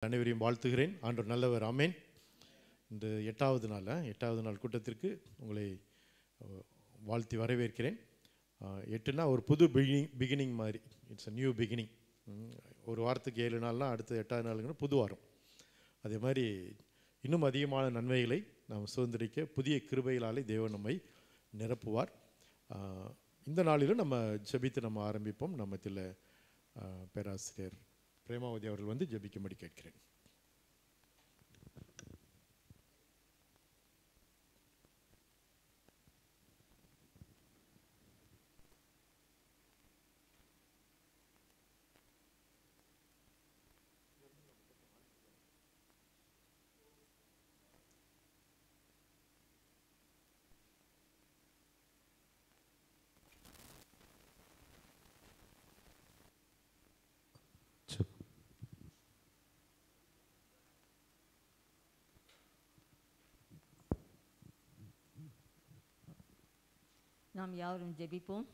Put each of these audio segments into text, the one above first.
அனைவரையும் வாழ்த்துகிறேன். ஆண்டவர் நல்லவர். ஆமேன். இந்த எட்டாவது நாள் கூட்டத்திற்கு உங்களை வாழ்த்தி வரவேற்கிறேன். 8னா ஒரு புது பிகினிங் மாதிரி. It's a new beginning. ஒரு வாரத்துக்கு 7 நாள்னா அடுத்த 8வது நாளுங்கிற புது வாரம். அதே மாதிரி இன்னும் அதிகமான நன்மைகளை நாம் சுதந்திரிக்க புதிய கிருபைகளாலே தேவன் நம்மை நிரப்புவார். இந்த நாளிலும் நம்ம ஜெபித்து நம்ம ஆரம்பிப்போம். நம்மத்தில் பேராசிரியர் பிரேமாவதி அவர்கள் வந்து ஜெபிக்கும்படி கேட்கிறேன். நாம் யாவரும் ஜெபிப்போம்.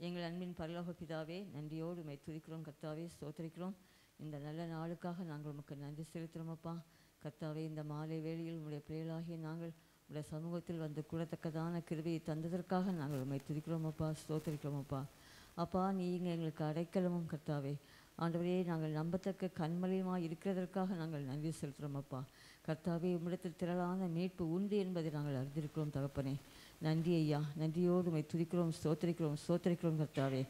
எங்கள் அன்பின் பரலோக பிதாவே, நன்றியோடு உம்மை துதிக்கிறோம் கர்த்தாவே, ஸ்தோத்திரிக்கிறோம். இந்த நல்ல நாளுக்காக நாங்கள் உமக்கு நன்றி செலுத்துகிறோம் அப்பா. கர்த்தாவே, இந்த மாலை வேளையில் உம்முடைய பிள்ளைகளாகிய நாங்கள் உம்முடைய சமூகத்தில் வந்து கூடத்தக்கதான கிருபையை தந்ததற்காக நாங்கள் உம்மை துதிக்கிறோம் அப்பா, ஸ்தோத்திரிக்கிறோம் அப்பா. அப்பா, நீங்கள் எங்களுக்கு அடைக்கலமும் கர்த்தாவே. ஆண்டவரே, நாங்கள் நம்பத்தக்க கண்மலையுமாக இருக்கிறதற்காக நாங்கள் நன்றி செலுத்துகிறோம் அப்பா. கர்த்தாவே, உம்மிடத்தில் திரளான மீட்பு உண்டு என்பதை நாங்கள் அறிந்திருக்கிறோம் தகப்பனே. நன்றி ஐயா, நன்றியோடு உம்மை துதிக்கிறோம், ஸ்தோத்திரிக்கிறோம் கர்த்தாவே.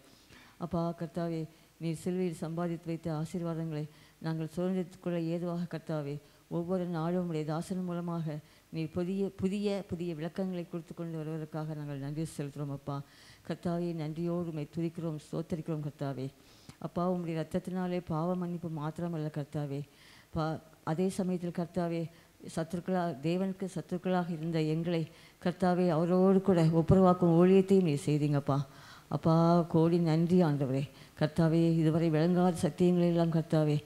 அப்பா கர்த்தாவே, நீர் சிலுவையில் சம்பாதித்து வைத்த ஆசீர்வாதங்களை நாங்கள் சுதந்திரத்துக்குள்ள ஏதுவாக கர்த்தாவே, ஒவ்வொரு நாளும் உடைய தாசன் மூலமாக நீர் புதிய விளக்கங்களை கொடுத்து கொண்டு வருவதற்காக நாங்கள் நன்றி செலுத்துகிறோம் அப்பா. கர்த்தாவே, நன்றியோடு உம்மை துதிக்கிறோம், ஸ்தோத்திரிக்கிறோம் கர்த்தாவே. அப்பா, உம்முடைய இரத்தத்தினாலே பாவ மன்னிப்பு மாத்திரமல்ல கர்த்தாவே, அதே சமயத்தில் கர்த்தாவே, தேவனுக்கு சத்துருக்களாக இருந்த எங்களை கர்த்தாவே அவரோடு கூட ஒப்புரவாக்கும் ஊழியத்தையும் நீர் செய்தீங்கப்பா. அப்பா, கோடி நன்றி ஆண்டவரே. கர்த்தாவே, இதுவரை விளங்காத சத்தியங்களெல்லாம் கர்த்தாவே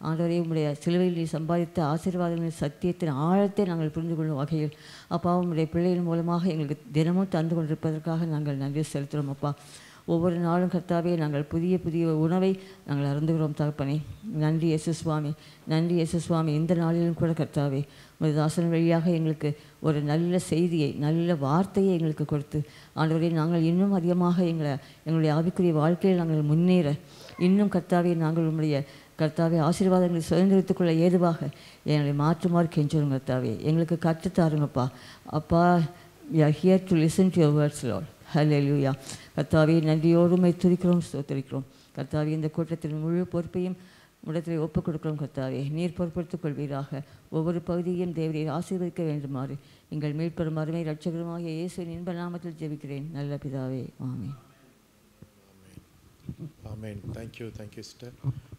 ஆண்டவரே, உம்முடைய சிலுவையில் நீர் சம்பாதித்த ஆசீர்வாதங்களின் சத்தியத்தின் ஆழத்தை நாங்கள் புரிந்து கொள்ளும் வகையில் அப்பா உம்முடைய பிள்ளைகள் மூலமாக எங்களுக்கு தினமும் தந்து கொண்டிருப்பதற்காக நாங்கள் நன்றி செலுத்துகிறோம் அப்பா. ஒவ்வொரு நாளும் கர்த்தாவே, நாங்கள் புதிய உணவை நாங்கள் அருந்துகிறோம் தகப்பனே. நன்றி இயேசு சுவாமி, நன்றி இயேசு சுவாமி. இந்த நாளிலும் கூட கர்த்தாவே, உங்கள் தாசன் வழியாக எங்களுக்கு ஒரு நல்ல செய்தியை, நல்ல வார்த்தையை எங்களுக்கு கொடுத்து ஆண்டவரே, நாங்கள் இன்னும் அதிகமாக எங்களுடைய ஆவிக்குரிய வாழ்க்கையில் நாங்கள் முன்னேற இன்னும் கர்த்தாவே, நாங்கள் உங்களுடைய கர்த்தாவே ஆசீர்வாதங்களை சுதந்திரத்துக்குள்ள ஏதுவாக எங்களை மாற்றுமாறு கெஞ்சுறோம் கர்த்தாவே. எங்களுக்கு கற்றுத்தாருங்கப்பா. அப்பா, we are here to listen to your words, Lord. ஹல்லேலூயா. கர்த்தாவே, நன்றியோடு உம்மை துதிக்கிறோம், ஸ்தோத்திரிக்கிறோம் கர்த்தாவே. இந்த கூட்டத்தின் முழு பொறுப்பையும் உம்மிடத்தில் ஒப்புக் கொடுக்கிறோம் கர்த்தாவே. நீர் பொறுப்படுத்திக் கொள்வீராக. ஒவ்வொரு பகுதியையும் தேவரீர் ஆசீர்வதிக்க வேண்டுமாறு எங்கள் மீட்பெரும் அருமை இரட்சகருமாகிய இயேசுவின் இன்ப நாமத்தில் ஜெபிக்கிறேன் நல்ல பிதாவே, ஆமென். ஆமென். Thank you sister.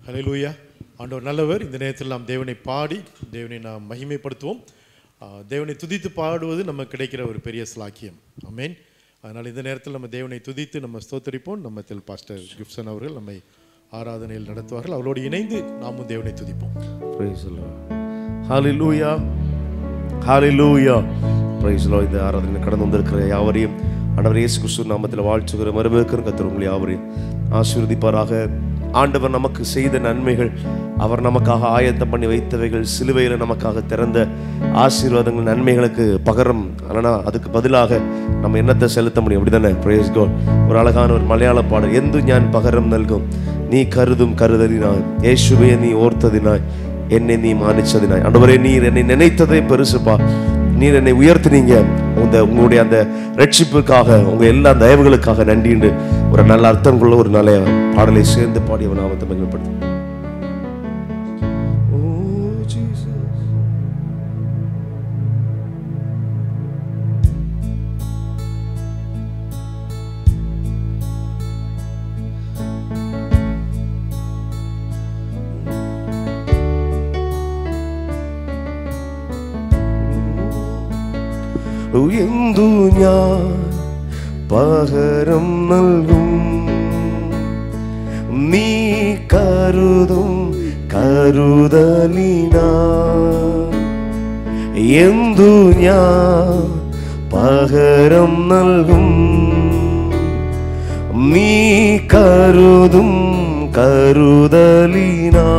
ஹல்லேலூயா. ஆண்டவர் நல்லவர். இந்த நேரத்தில் நாம் தேவனை பாடி தேவனை நாம் மகிமைப்படுத்துவோம். தேவனை துதித்து பாடுவது நமக்கு கிடைக்கிற ஒரு பெரிய ஸ்லாக்கியம். ஆமென். அதனால் இந்த நேரத்தில் நம்ம தேவனை துதித்து நம்ம ஸ்தோத்தரிப்போம். நம்ம பாஸ்டர் கிப்சன் அவர்கள் நம்மை ஆராதனையில் நடத்துவார்கள். அவரோடு இணைந்து நாமும் தேவனை துதிப்போம். Praise the Lord. Hallelujah. Hallelujah. Praise the Lord. இந்த ஆராதனையில் கடந்து வந்திருக்கிற யாவரையும் ஆண்டவர் இயேசு கிறிஸ்து நாமத்தில் வாழ்த்துகிற மறுபேற்கிற கர்த்தர் உங்களை யாவரையும் ஆசீர்வதிப்பாராக. ஆண்டவர் நமக்கு செய்த நன்மைகள், அவர் நமக்காக ஆயத்தம் பண்ணி வைத்தவைகள், சிலுவையில் நமக்காக திறந்த ஆசீர்வாதங்கள், நன்மைகளுக்கு பகரம். ஆனால் அதுக்கு பதிலாக நம்ம என்னத்தை செலுத்த முடியும்? அப்படிதானே? Praise God. ஒரு அழகான ஒரு மலையாள பாடல், எந்து ஞான் பகரம் நல்கும் நீ கருதும் கருதலினாய், இயேசுவே நீ ஓர்த்ததினாய், என்னை நீ மானிச்சதினாய். ஆண்டவரே, நீர் என்னை நினைத்ததே பெருசுப்பா. நீர் என்னை உயர்த்தினீங்க. உங்களுடைய அந்த ரட்சிப்புக்காக, உங்க எல்லா தயவுகளுக்காக நன்றி என்று ஒரு நல்ல அர்த்தம் கொள்ள ஒரு நல்ல பாடலை சேர்ந்து பாடி அவன் நாமத்தை மகிமைப்படுத்தும். എന്തു ഞാൻ പകരം നൽകും നീ കരുതും കരുതലിനാ. എന്തു ഞാൻ പകരം നൽകും നീ കരുതും കരുതലിനാ.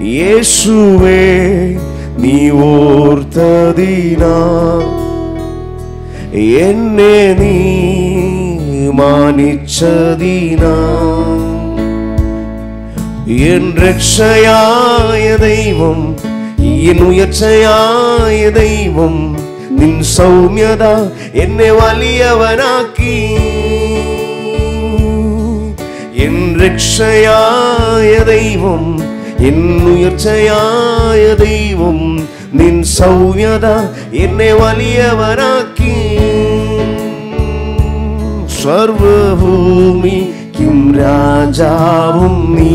இயேசுவே நீ ஓர்த்ததினா என்னே நீ மானிச்சதினா என் ரட்சையாய தெய்வம் என் உயர்ச்சையாய தெய்வம் நின் சௌமியதா என்னை வலியவனாக்கி என் ரட்சையாய தெய்வம் என் உயர்ச்சையாய தெய்வம் நின் சௌமியதா என்னை வலியவனாக்கி സർവഭൂമിക്കും രാജാവും നീ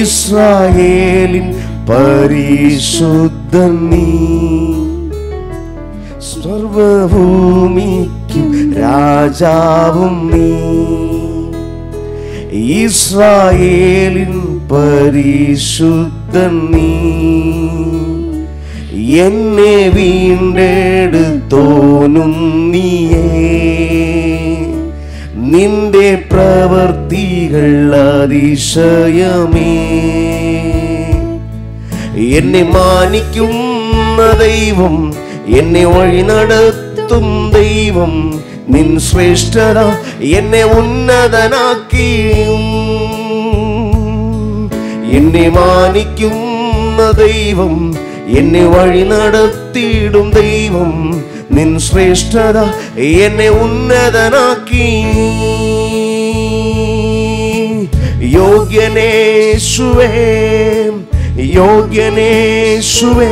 ഇസ്രായേലിൻ പരിശുദ്ധൻ നീ സർവഭൂമിക്കും രാജാവും നീ ഇസ്രായേലിൻ പരിശുദ്ധൻ നീ എന്നെ വീണ്ടെടുത്തോനും നീയേ നിന്റെ പ്രവർത്തികൾ അതിശയമേ എന്നെ മാനിക്കുന്ന ദൈവം എന്നെ വഴി നടത്തും ദൈവം നിൻ ശ്രേഷ്ഠത എന്നെ ഉന്നതനാക്കിയും എന്നെ മാനിക്കുന്ന ദൈവം എന്നെ വഴി നടത്തിയിടും ദൈവം നിൻ ശ്രേഷ്ഠത എന്നെ ഉന്നതനാക്കി യോഗ്യനേശുവേ യോഗ്യനേശുവേ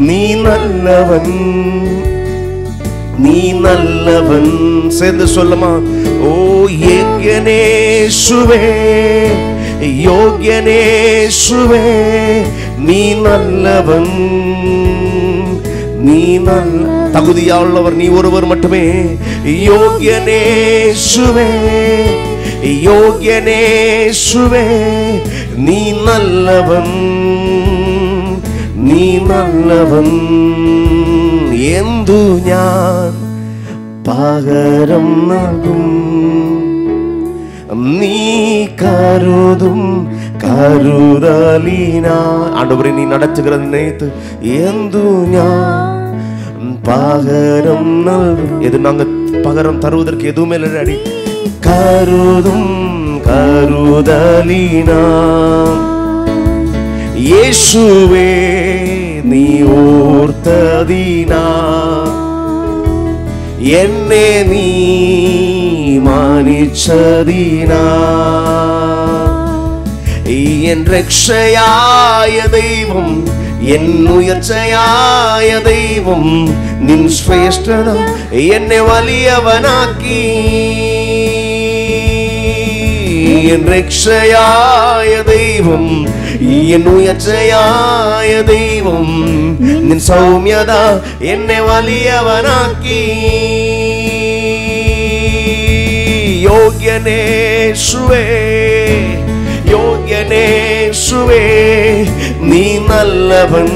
നീ നല്ലവൻ നീ നല്ലവൻ சேர்ந்து சொல்லுமா ഓ യോഗ്യനേശുവേ യോഗ്യനേശുവേ നീ നല്ലവൻ നീ നല്ല തകുതിയുള്ളവർ നീ ഒരുവർ மட்டுமே യോഗ്യനേശുവേ യോഗ്യനേശുവേ നീ നല്ലവൻ നീ നല്ലവൻ എന്തു ഞാൻ പകരം നൽകും നീ കരുതും കരുതലിനാ ஆண்டவரே நீ நடத்துகிற நினைத்து എന്തു ഞാൻ പകരം നൽകും எது நாங்க பகரம் தருவதற்கு எதுவுமே இல்லடி கருதும் கருதலினா இயேசுவே நீ ஓர்த்ததினா என்னே நீ മാനിച്ചതിനാ என் ரட்சையாய தெய்வம் என் உயர்ச்சையாய தெய்வம் நின் ശ്രേഷ്ഠത என்னை വലിയവനാക്കി என் ரட்சையாய தெய்வம் என் உயர்ச்சையாய தெய்வம் நின் சௌமியத என்னை വലിയവനാക്കി യോഗ്യനേശുവേ യോഗ്യനേശുവേ നീ നല്ലവൻ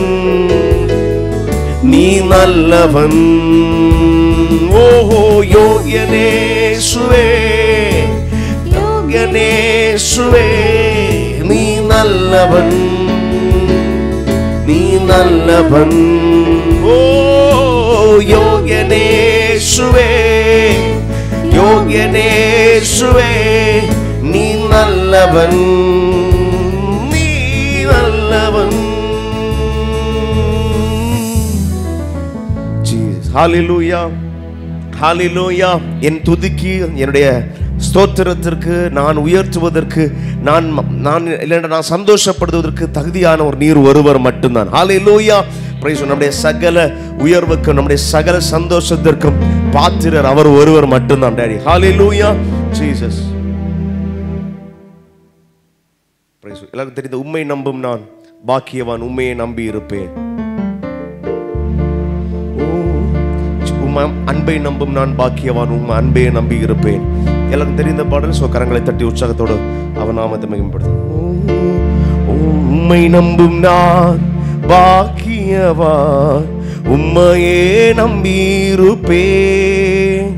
നീ നല്ലവൻ ഓഹോ യോഗ്യനേശുവേ യോഗ്യനേശുവേ നീ നല്ലവൻ നീ നല്ലവൻ ഓ യോഗ്യനേശുവേ യോഗ്യനേശുവേ നീ നല്ലവൻ നീ നല്ലവൻ ஹalleluya ஹalleluya என் துதிக்கு என்னுடைய ஸ்தோத்திரத்திற்கு நான் உயர்த்துவதற்கு நான் இல்லைன்னா நான் சந்தோஷப்படுவதற்கு தகுதியான ஒரு நீர் ஒருவர் மட்டும்தான் ஹalleluya பிரைஸ் நம்முடைய சகல உயர்வுக்கும் நம்முடைய சகல சந்தோஷத்திற்கும் பாத்திரர் அவர் ஒருவர் மட்டும்தான் டாடி ஹalleluya ஜீசஸ் பிரைஸ் எல்லாருக்கும் தெரிந்த உம்மை நம்பும் நான் பாக்கியவான் உம்மையை நம்பி இருப்பேன் அன்பை நம்பும் நான் பாக்கியவான் உம் அன்பையை நம்பி இருப்பேன் எல்லாருக்கும் தெரிந்த பாடல் சோ கரங்களை தட்டி உற்சாகத்தோடு அவன் நாமத்தை மகிமைப்படுத்தும் உம்மை நம்பும் நான் பாக்கியவான் உம்மையே நம்பி இருப்பேன்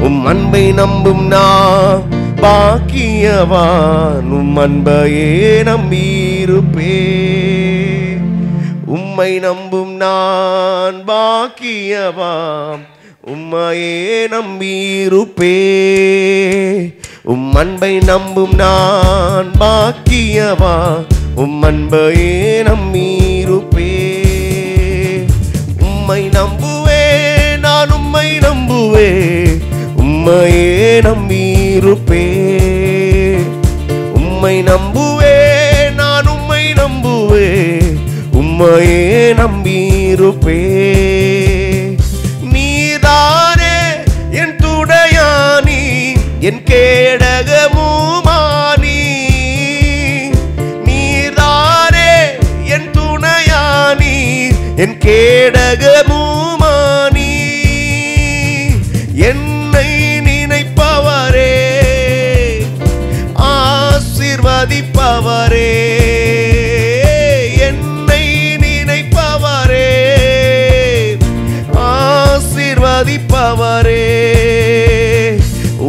உம் அன்பை நம்பும் நான் பாக்கியவான் உம் அன்பையே நம்பியிருப்பே. உம்மை நம்பும் நான் பாக்கியவான் உம்மையே நம்பியிருப்பே. உம் அன்பை நம்பும் நான் பாக்கியவான் உம் அன்பையே நம்பியிருப்பே. உம்மை நம்புவே நான் உம்மை நம்புவே உம்மையே நம்பியிருப்பே. உம்மை நம்புவே நான் உம்மை நம்புவே உம்மையே நம்பியிருப்பே. நீதானே என் துணையானி என் கேடகமுமானி. நீதானே என் துணையானி என் கேடகமுமானி. என்னை நினைப்பவரே ஆசீர்வதிப்பவரே. என்னை நினைப்பவரே ஆசீர்வதிப்பவரே.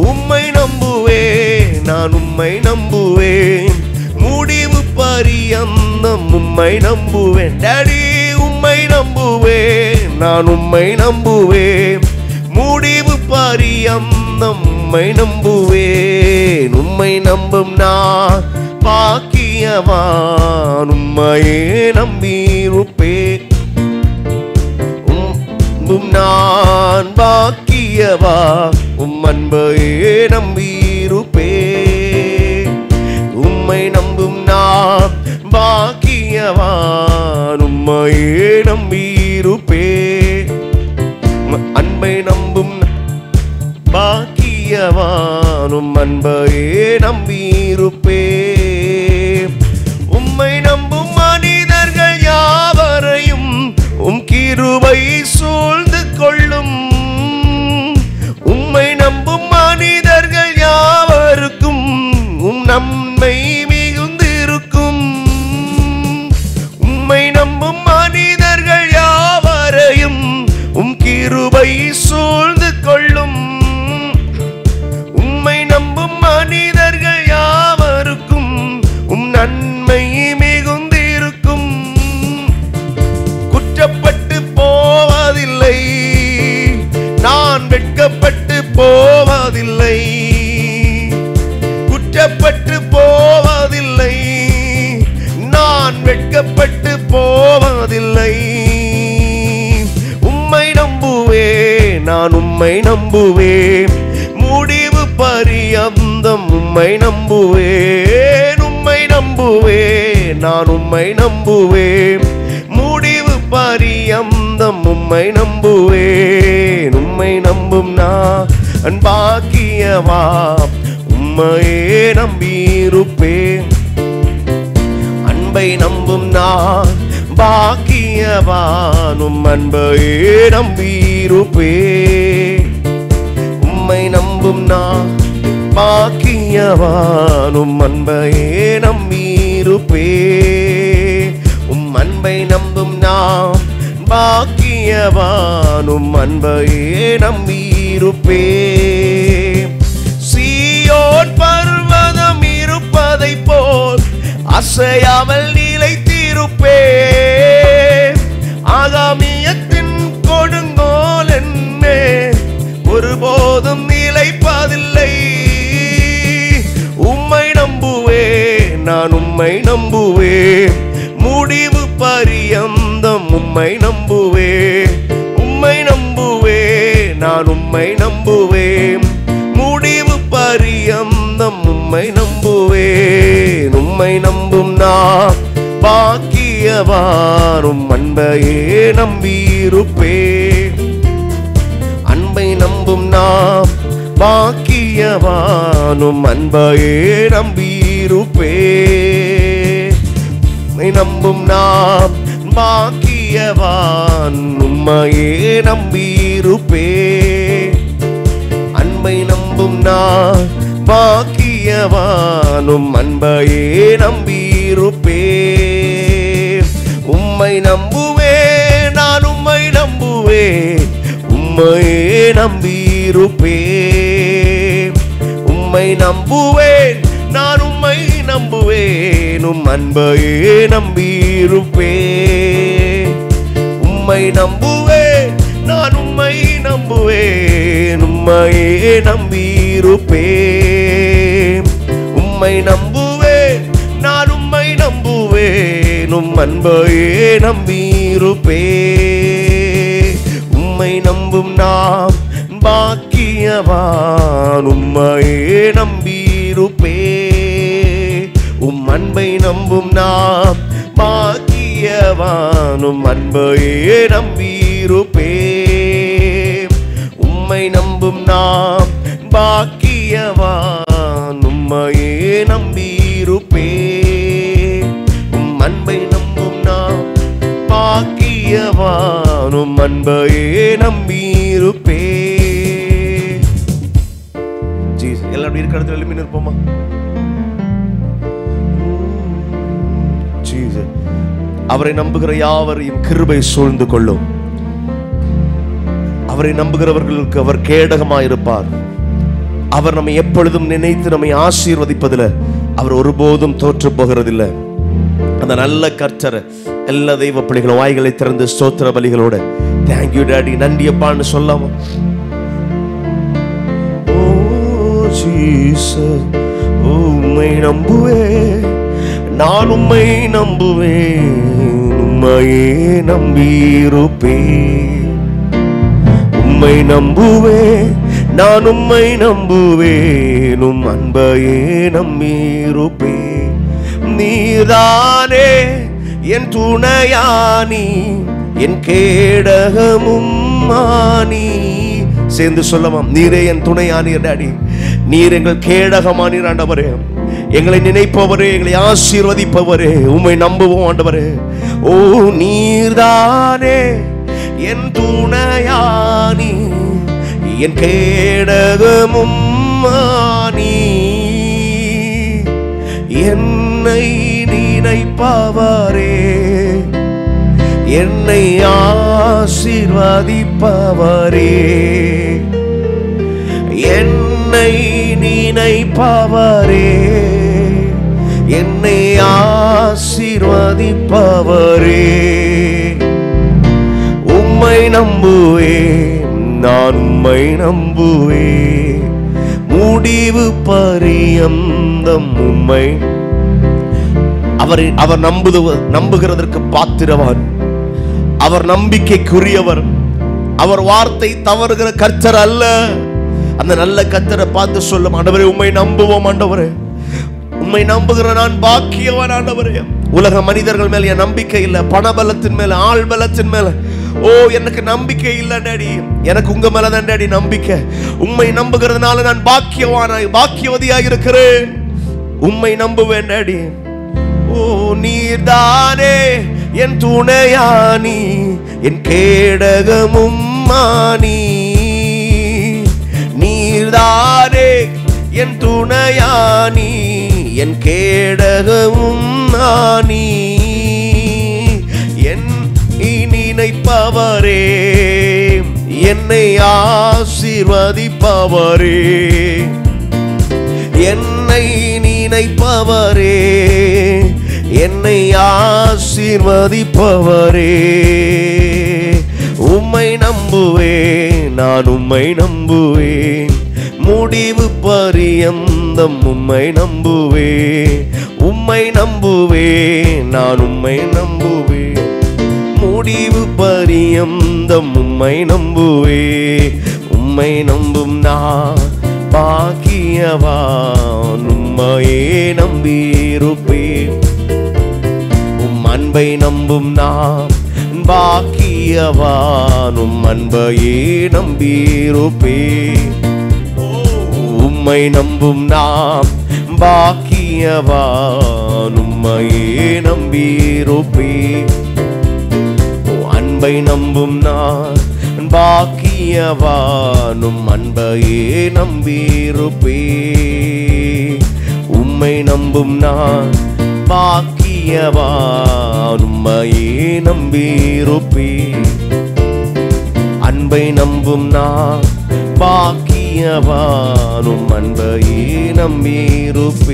உம்மை நம்புவே நான் உம்மை நம்புவேன் முடிவு பரியந்தம் உம்மை நம்புவேன். டாடி உம்மை நம்புவேன் நான் உம்மை நம்புவேன் முடிவு பரியந்தம் உம்மை நம்புவேன். உம்மை நம்பும் நான் பாக்கியவான் உம்மையே நம்பியிருப்பேன். நான் பாக்கியவான் உம் அன்பையே நம்பியிருப்பேன். உம்மை நம்பும் நான் பாக்கியவான் உம்மையே நம்பியிருப்பேன். அன்பை நம்பும் பாக்கியவான் உம் அன்பையே நம்பியிருப்பேன். உம்மை நம்பும் மனிதர்கள் யாவரையும் உம் கிருபை சூழ்ந்து கொள்ளும். உம்மை நம்பும் மனிதர்கள் யாவருக்கும் உம் நன்மை மிகுந்திருக்கும். உம்மை நம்பும் மனிதர்கள் யாவரையும் உம் கிருபை சூழ்ந்து கொள்ளும். உம்மை நம்பும் மனிதர்கள் யாவருக்கும் உம் நன்மை மிகுந்திருக்கும். குற்றப்பட்டு போவதில்லை நான் வெட்கப்பட்டு போவதில்லை. குற்றப்பட்டு போவதில்லை நான் வெட்கப்பட்டு போவதில்லை. உம்மை நம்புவே நான் உம்மை நம்புவேன் முடிவு பரியந்தம் உம்மை நம்புவேன். உம்மை நம்புவே நான் உம்மை நம்புவேன் முடிவு பரியந்தம் உம்மை நம்புவேன். உம்மை நம்பும் நான் பாக்கியவான் உம்மையே நம்பியிருப்பேன். அன்பை நம்பும் நான் பாக்கியவான் உம் அன்பையே நம்பியிருப்பேன். உம்மை நம்பும் நான் பாக்கியவான் உம் அன்பையே நம்பியிருப்பேன். உம் அன்பை நம்பும் நான் பாக்கியவான் உம் அன்பையே நம்பியிருப்பேன். சீயோன் பர்வதம் இருப்பதை போல் அசையாமல் நிலைத்திருப்பேன். ஆகாமியத்தின் கொடுங்கோல் என்னே ஒருபோதும் நிலைப்பதில்லை. உம்மை நம்புவே நான் உம்மை நம்புவே முடிவு பரியந்தம் உம்மை நம்புவே. உம்மை நம்புவே நான் உம்மை நம்புவே முடிவு பரியந்தம் உம்மை நம்புவேன். உம்மை நம்பும் நான் பாக்கியவான் உம் அன்பையே நம்பியிருப்பேன். அன்பை நம்பும் நாம் பாக்கியவான் உம் அன்பையே நம்பியிருப்பேன். உம்மை நம்பும் நாம் பாக்கியவான் உம்மையே நம்பியிருப்பேன். அன்பை நம்பும் நான் பாக்கியவான் உம் அன்பையே நம்பியிருப்பேன். உம்மை நம்புவே நான் உம்மை நம்புவே உம்மையே நம்பியிருப்பேன். உம்மை நம்புவேன், நான் உம்மை நம்புவேன், உம் அன்பையே நம்பியிருப்பேன். உம்மை நம்புவேன், நான் உம்மை நம்புவேன், உம்மையே நம்பியிருப்பேன். உம்மை நம்புவேன், நான் உம்மை நம்புவேன், உம் அன்பையே நம்பியிருப்பேன். உம்மை நம்பும் நாம் பாக்கியவான், உம்மையே நம்பியிருப்பேன். உம் அன்பை நம்பும் நாம் பாக்கியவான், உம் அன்பையே நம்பியிருப்பேன். உம்மை நம்பும் நாம் பாக்கியவான், உம்மையே நம்பியிருப்பேன். உம் அன்பை நம்பும் நாம் பாக்கியவான், உம் அன்பையே நம்பியிருப்பேன். ஜீசஸ், எல்லாரும் இருக்கிற இடத்துல எழுப்பி நிற்போமா? ஜீசஸ், அவரை நம்புகிற யாவரையும் கிருபை சூழ்ந்து கொள்ளும். அவரை நம்புகிறவர்களுக்கு அவர் கேடகமாயிருப்பார். அவர் நம்மை எப்பொழுதும் நினைத்து நம்மை ஆசீர்வதிப்பதில் அவர் ஒருபோதும் தோற்று போகிறதில்லை. அந்த நல்ல கர்த்தர் எல்லா தெய்வ பிள்ளைகளும் வாய்களை திறந்து ஸ்தோத்திர பலிகளோட தேங்க்யூ டாடி, நன்றியப்பான்னு சொல்லாமா? ஓ ஜீசஸ், உம்மை நம்புவேன், நான் உம்மை நம்புவேன், உம்மையே நம்பியிருப்பேன். உம்மை நம்புவேன், நான் உம்மை நம்புவேன், உம் அன்பையே நம்பியிருப்பேன். நீதானே என் துணையானி, என் கேடகமும் மானி. சேர்ந்து சொல்லலாம், நீரே என் துணையானீர் டாடி, நீர் எங்கள் கேடகமானீர் ஆண்டவரே, எங்களை நினைப்பவரே, எங்களை ஆசீர்வதிப்பவரே, உம்மை நம்புவோம் ஆண்டவரே. ஓ நீர்தானே என் துணையானி, என் கேடகமும் மானி. என்னை நினைப்பவரே, என்னை ஆசீர்வதிப்பவரே, என்னை நினைப்பவரே, என்னை ஆசீர்வதிப்பவரே. உம்மை நம்புவேன், நான் உம்மை நம்புவேன், முடிவு பரியந்தம் உம்மை. அவர் நம்புகிறதற்கு பாத்திரவான், அவர் நம்பிக்கைக்குரியவர், அவர் வார்த்தை தவறுகிற கர்த்தர் அல்ல. அந்த நல்ல கர்த்தரை பார்த்து சொல்லும், ஆண்டவரே உம்மை நம்புவோம் ஆண்டவரே, உம்மை நம்புகிற நான் பாக்கியவான் ஆண்டவரே. உலக மனிதர்கள் மேல என் நம்பிக்கை இல்லை, பணபலத்தின் மேல, ஆள் பலத்தின் மேல ஓ எனக்கு நம்பிக்கை இல்லை டாடி, எனக்கு உங்க மேலதான் டாடி நம்பிக்கை. உம்மை நம்புகிறதுனால நான் பாக்கியவானாய் பாக்கியவதியாக இருக்கிறேன். உம்மை நம்புவேன் டாடி. ஓ நீர்தானே என் துணையானி, என் கேடகமும் மானி. நீர்தானே என் துணையானி, என் கேடகமும் மானி. என் நினைப்பவரே, என்னை ஆசீர்வதிப்பவரே, என்னை நினைப்பவரே, என்னை ஆசீர்வதிப்பவரே. உம்மை நம்புவேன், நான் உம்மை நம்புவேன், முடிவு பரியந்தம் உம்மை நம்புவேன். உம்மை நம்புவேன், நான் உம்மை நம்புவேன், முடிவு பரியந்தம் உம்மை நம்புவேன். உம்மை நம்பும் நான் பாக்கியவான், உம்மையே நம்பியிருப்பேன். உம் அன்பை நம்பும் நான் பாக்கியவான், உம் அன்பையே நம்பியிருப்பேன். உம்மை நம்பும் நாம் பாக்கியவான், உம்மையே நம்பியிருப்பேன். அன்பை நம்பும் நான் பாக்கியவான், உம் அன்பையே நம்பியிருப்பேன். உம்மை நம்பும் நான் பாக்கியவான், உம்மையே நம்பியிருப்பேன். அன்பை நம்பும் நான் பாக்கிய நித்தியவானும் அன்பையே நம்பியிருப்பேன்.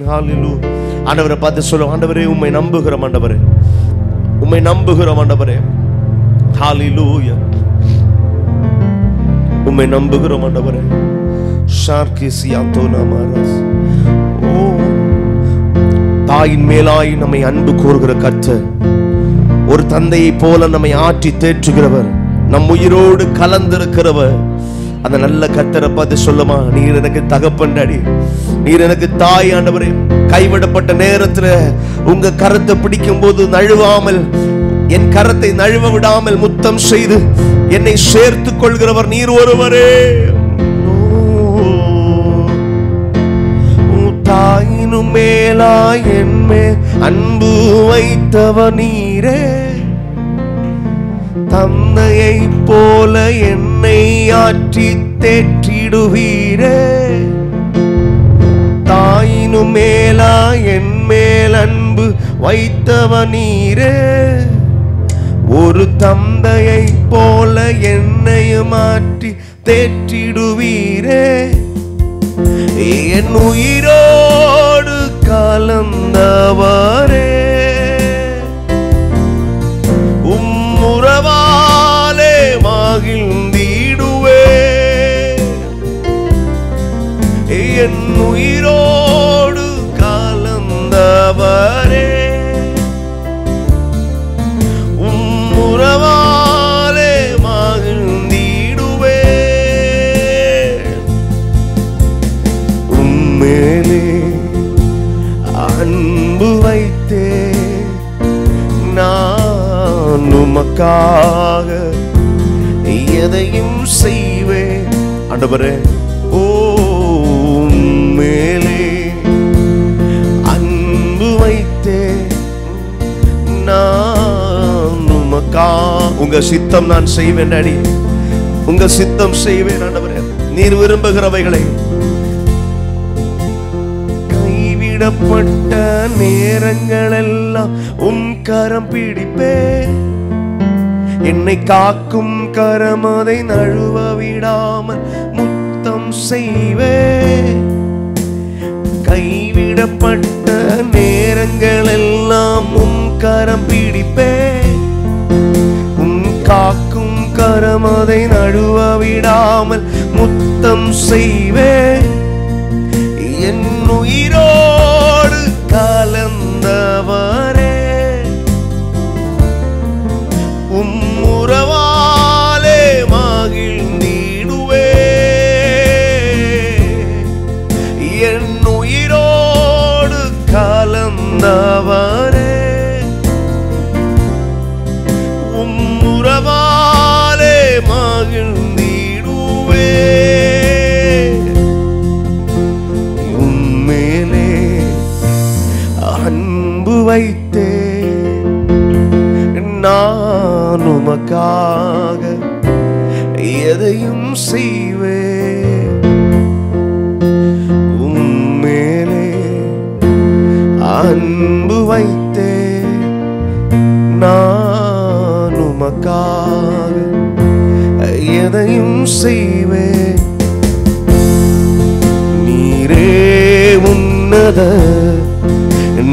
ஹல்லேலூயா. ஆண்டவரை பார்த்து சொல்லுவோம், ஆண்டவரே உம்மை நம்புகிறோம், ஆண்டவரே உம்மை நம்புகிறோம், ஆண்டவரே. ஹல்லேலூயா. உம்மை நம்புகிறோம், ஆண்டவரே. தாயின் மேலாய் நம்மை அன்பு கூறுகிற கர்த்தர், ஒரு தந்தையை போல நம்மை ஆற்றி தேற்றுகிறவர், நம் உயிரோடு கலந்திருக்கிறவர். அந்த நல்ல கர்த்தரை பார்த்து சொல்லுமா, நீர் எனக்கு தகப்பன் டாடி, நீர் எனக்கு தாய் ஆண்டவரே. கைவிடப்பட்ட நேரத்துல உங்க கரத்தை பிடிக்கும் போது நழுவாமல், என் கரத்தை நழுவ விடாமல் முத்தம் செய்து என்னை சேர்த்து கொள்கிறவர் நீர் ஒருவரே. தாயினும் மேலாய் என்மே அன்பு வைத்தவர் நீரே. தந்தையை போல என்னை ஆற்றி தேற்றிடுவீரே. தாயினும் மேலாய் என் மேல் அன்பு வைத்தவர் நீரே. ஒரு தந்தையை போல என்னையும் மாற்றி தேற்றிடுவீரே. என் உயிரோடு கலந்தவரே, உம்முறவாலே மகிழ்ந்திடுவே. என் உயிரோடு கலந்தவரே, உம்முறவாலே மகிழ்ந்திடுவே. உம்மேலே அன்பு வைத்தே நான் உமக்காக எதையும் செய்வேன். ஆண்டவரே, ஓ உம்மேலே அன்பு வைத்தே நான் உமக்கா. உங்க சித்தம் நான் செய்வேன் டாடி, உங்க சித்தம் செய்வேன் ஆண்டவரே. நீர் விரும்புகிறவைகளை. கைவிடப்பட்ட நேரங்களெல்லாம் உம் கரம் பிடிப்பேன். என்னை காக்கும் கரம் அதை நழுவ விடாமல் முத்தம் செய்வேன். கைவிடப்பட்ட நேரங்களெல்லாம் உம் கரம் பிடிப்பேன். உம் காக்கும் கரம் அதை நழுவ விடாமல் முத்தம் செய்வேன். என் உயிரோடு கலந்தவரே, உம்முறவாலே மகிழ்ந்திடுவே. என் உயிரோடு கலந்தவரே, உம்முறவாலே மகிழ்ந்திடுவே. உம்மேலே அன்பு வைத்தே நான் உமக்காக எதையும் செய்வேன். உம்மேலே அன்பு வைத்தே நான் உமக்காக எதையும் செய்வேன். நீரே உன்னத,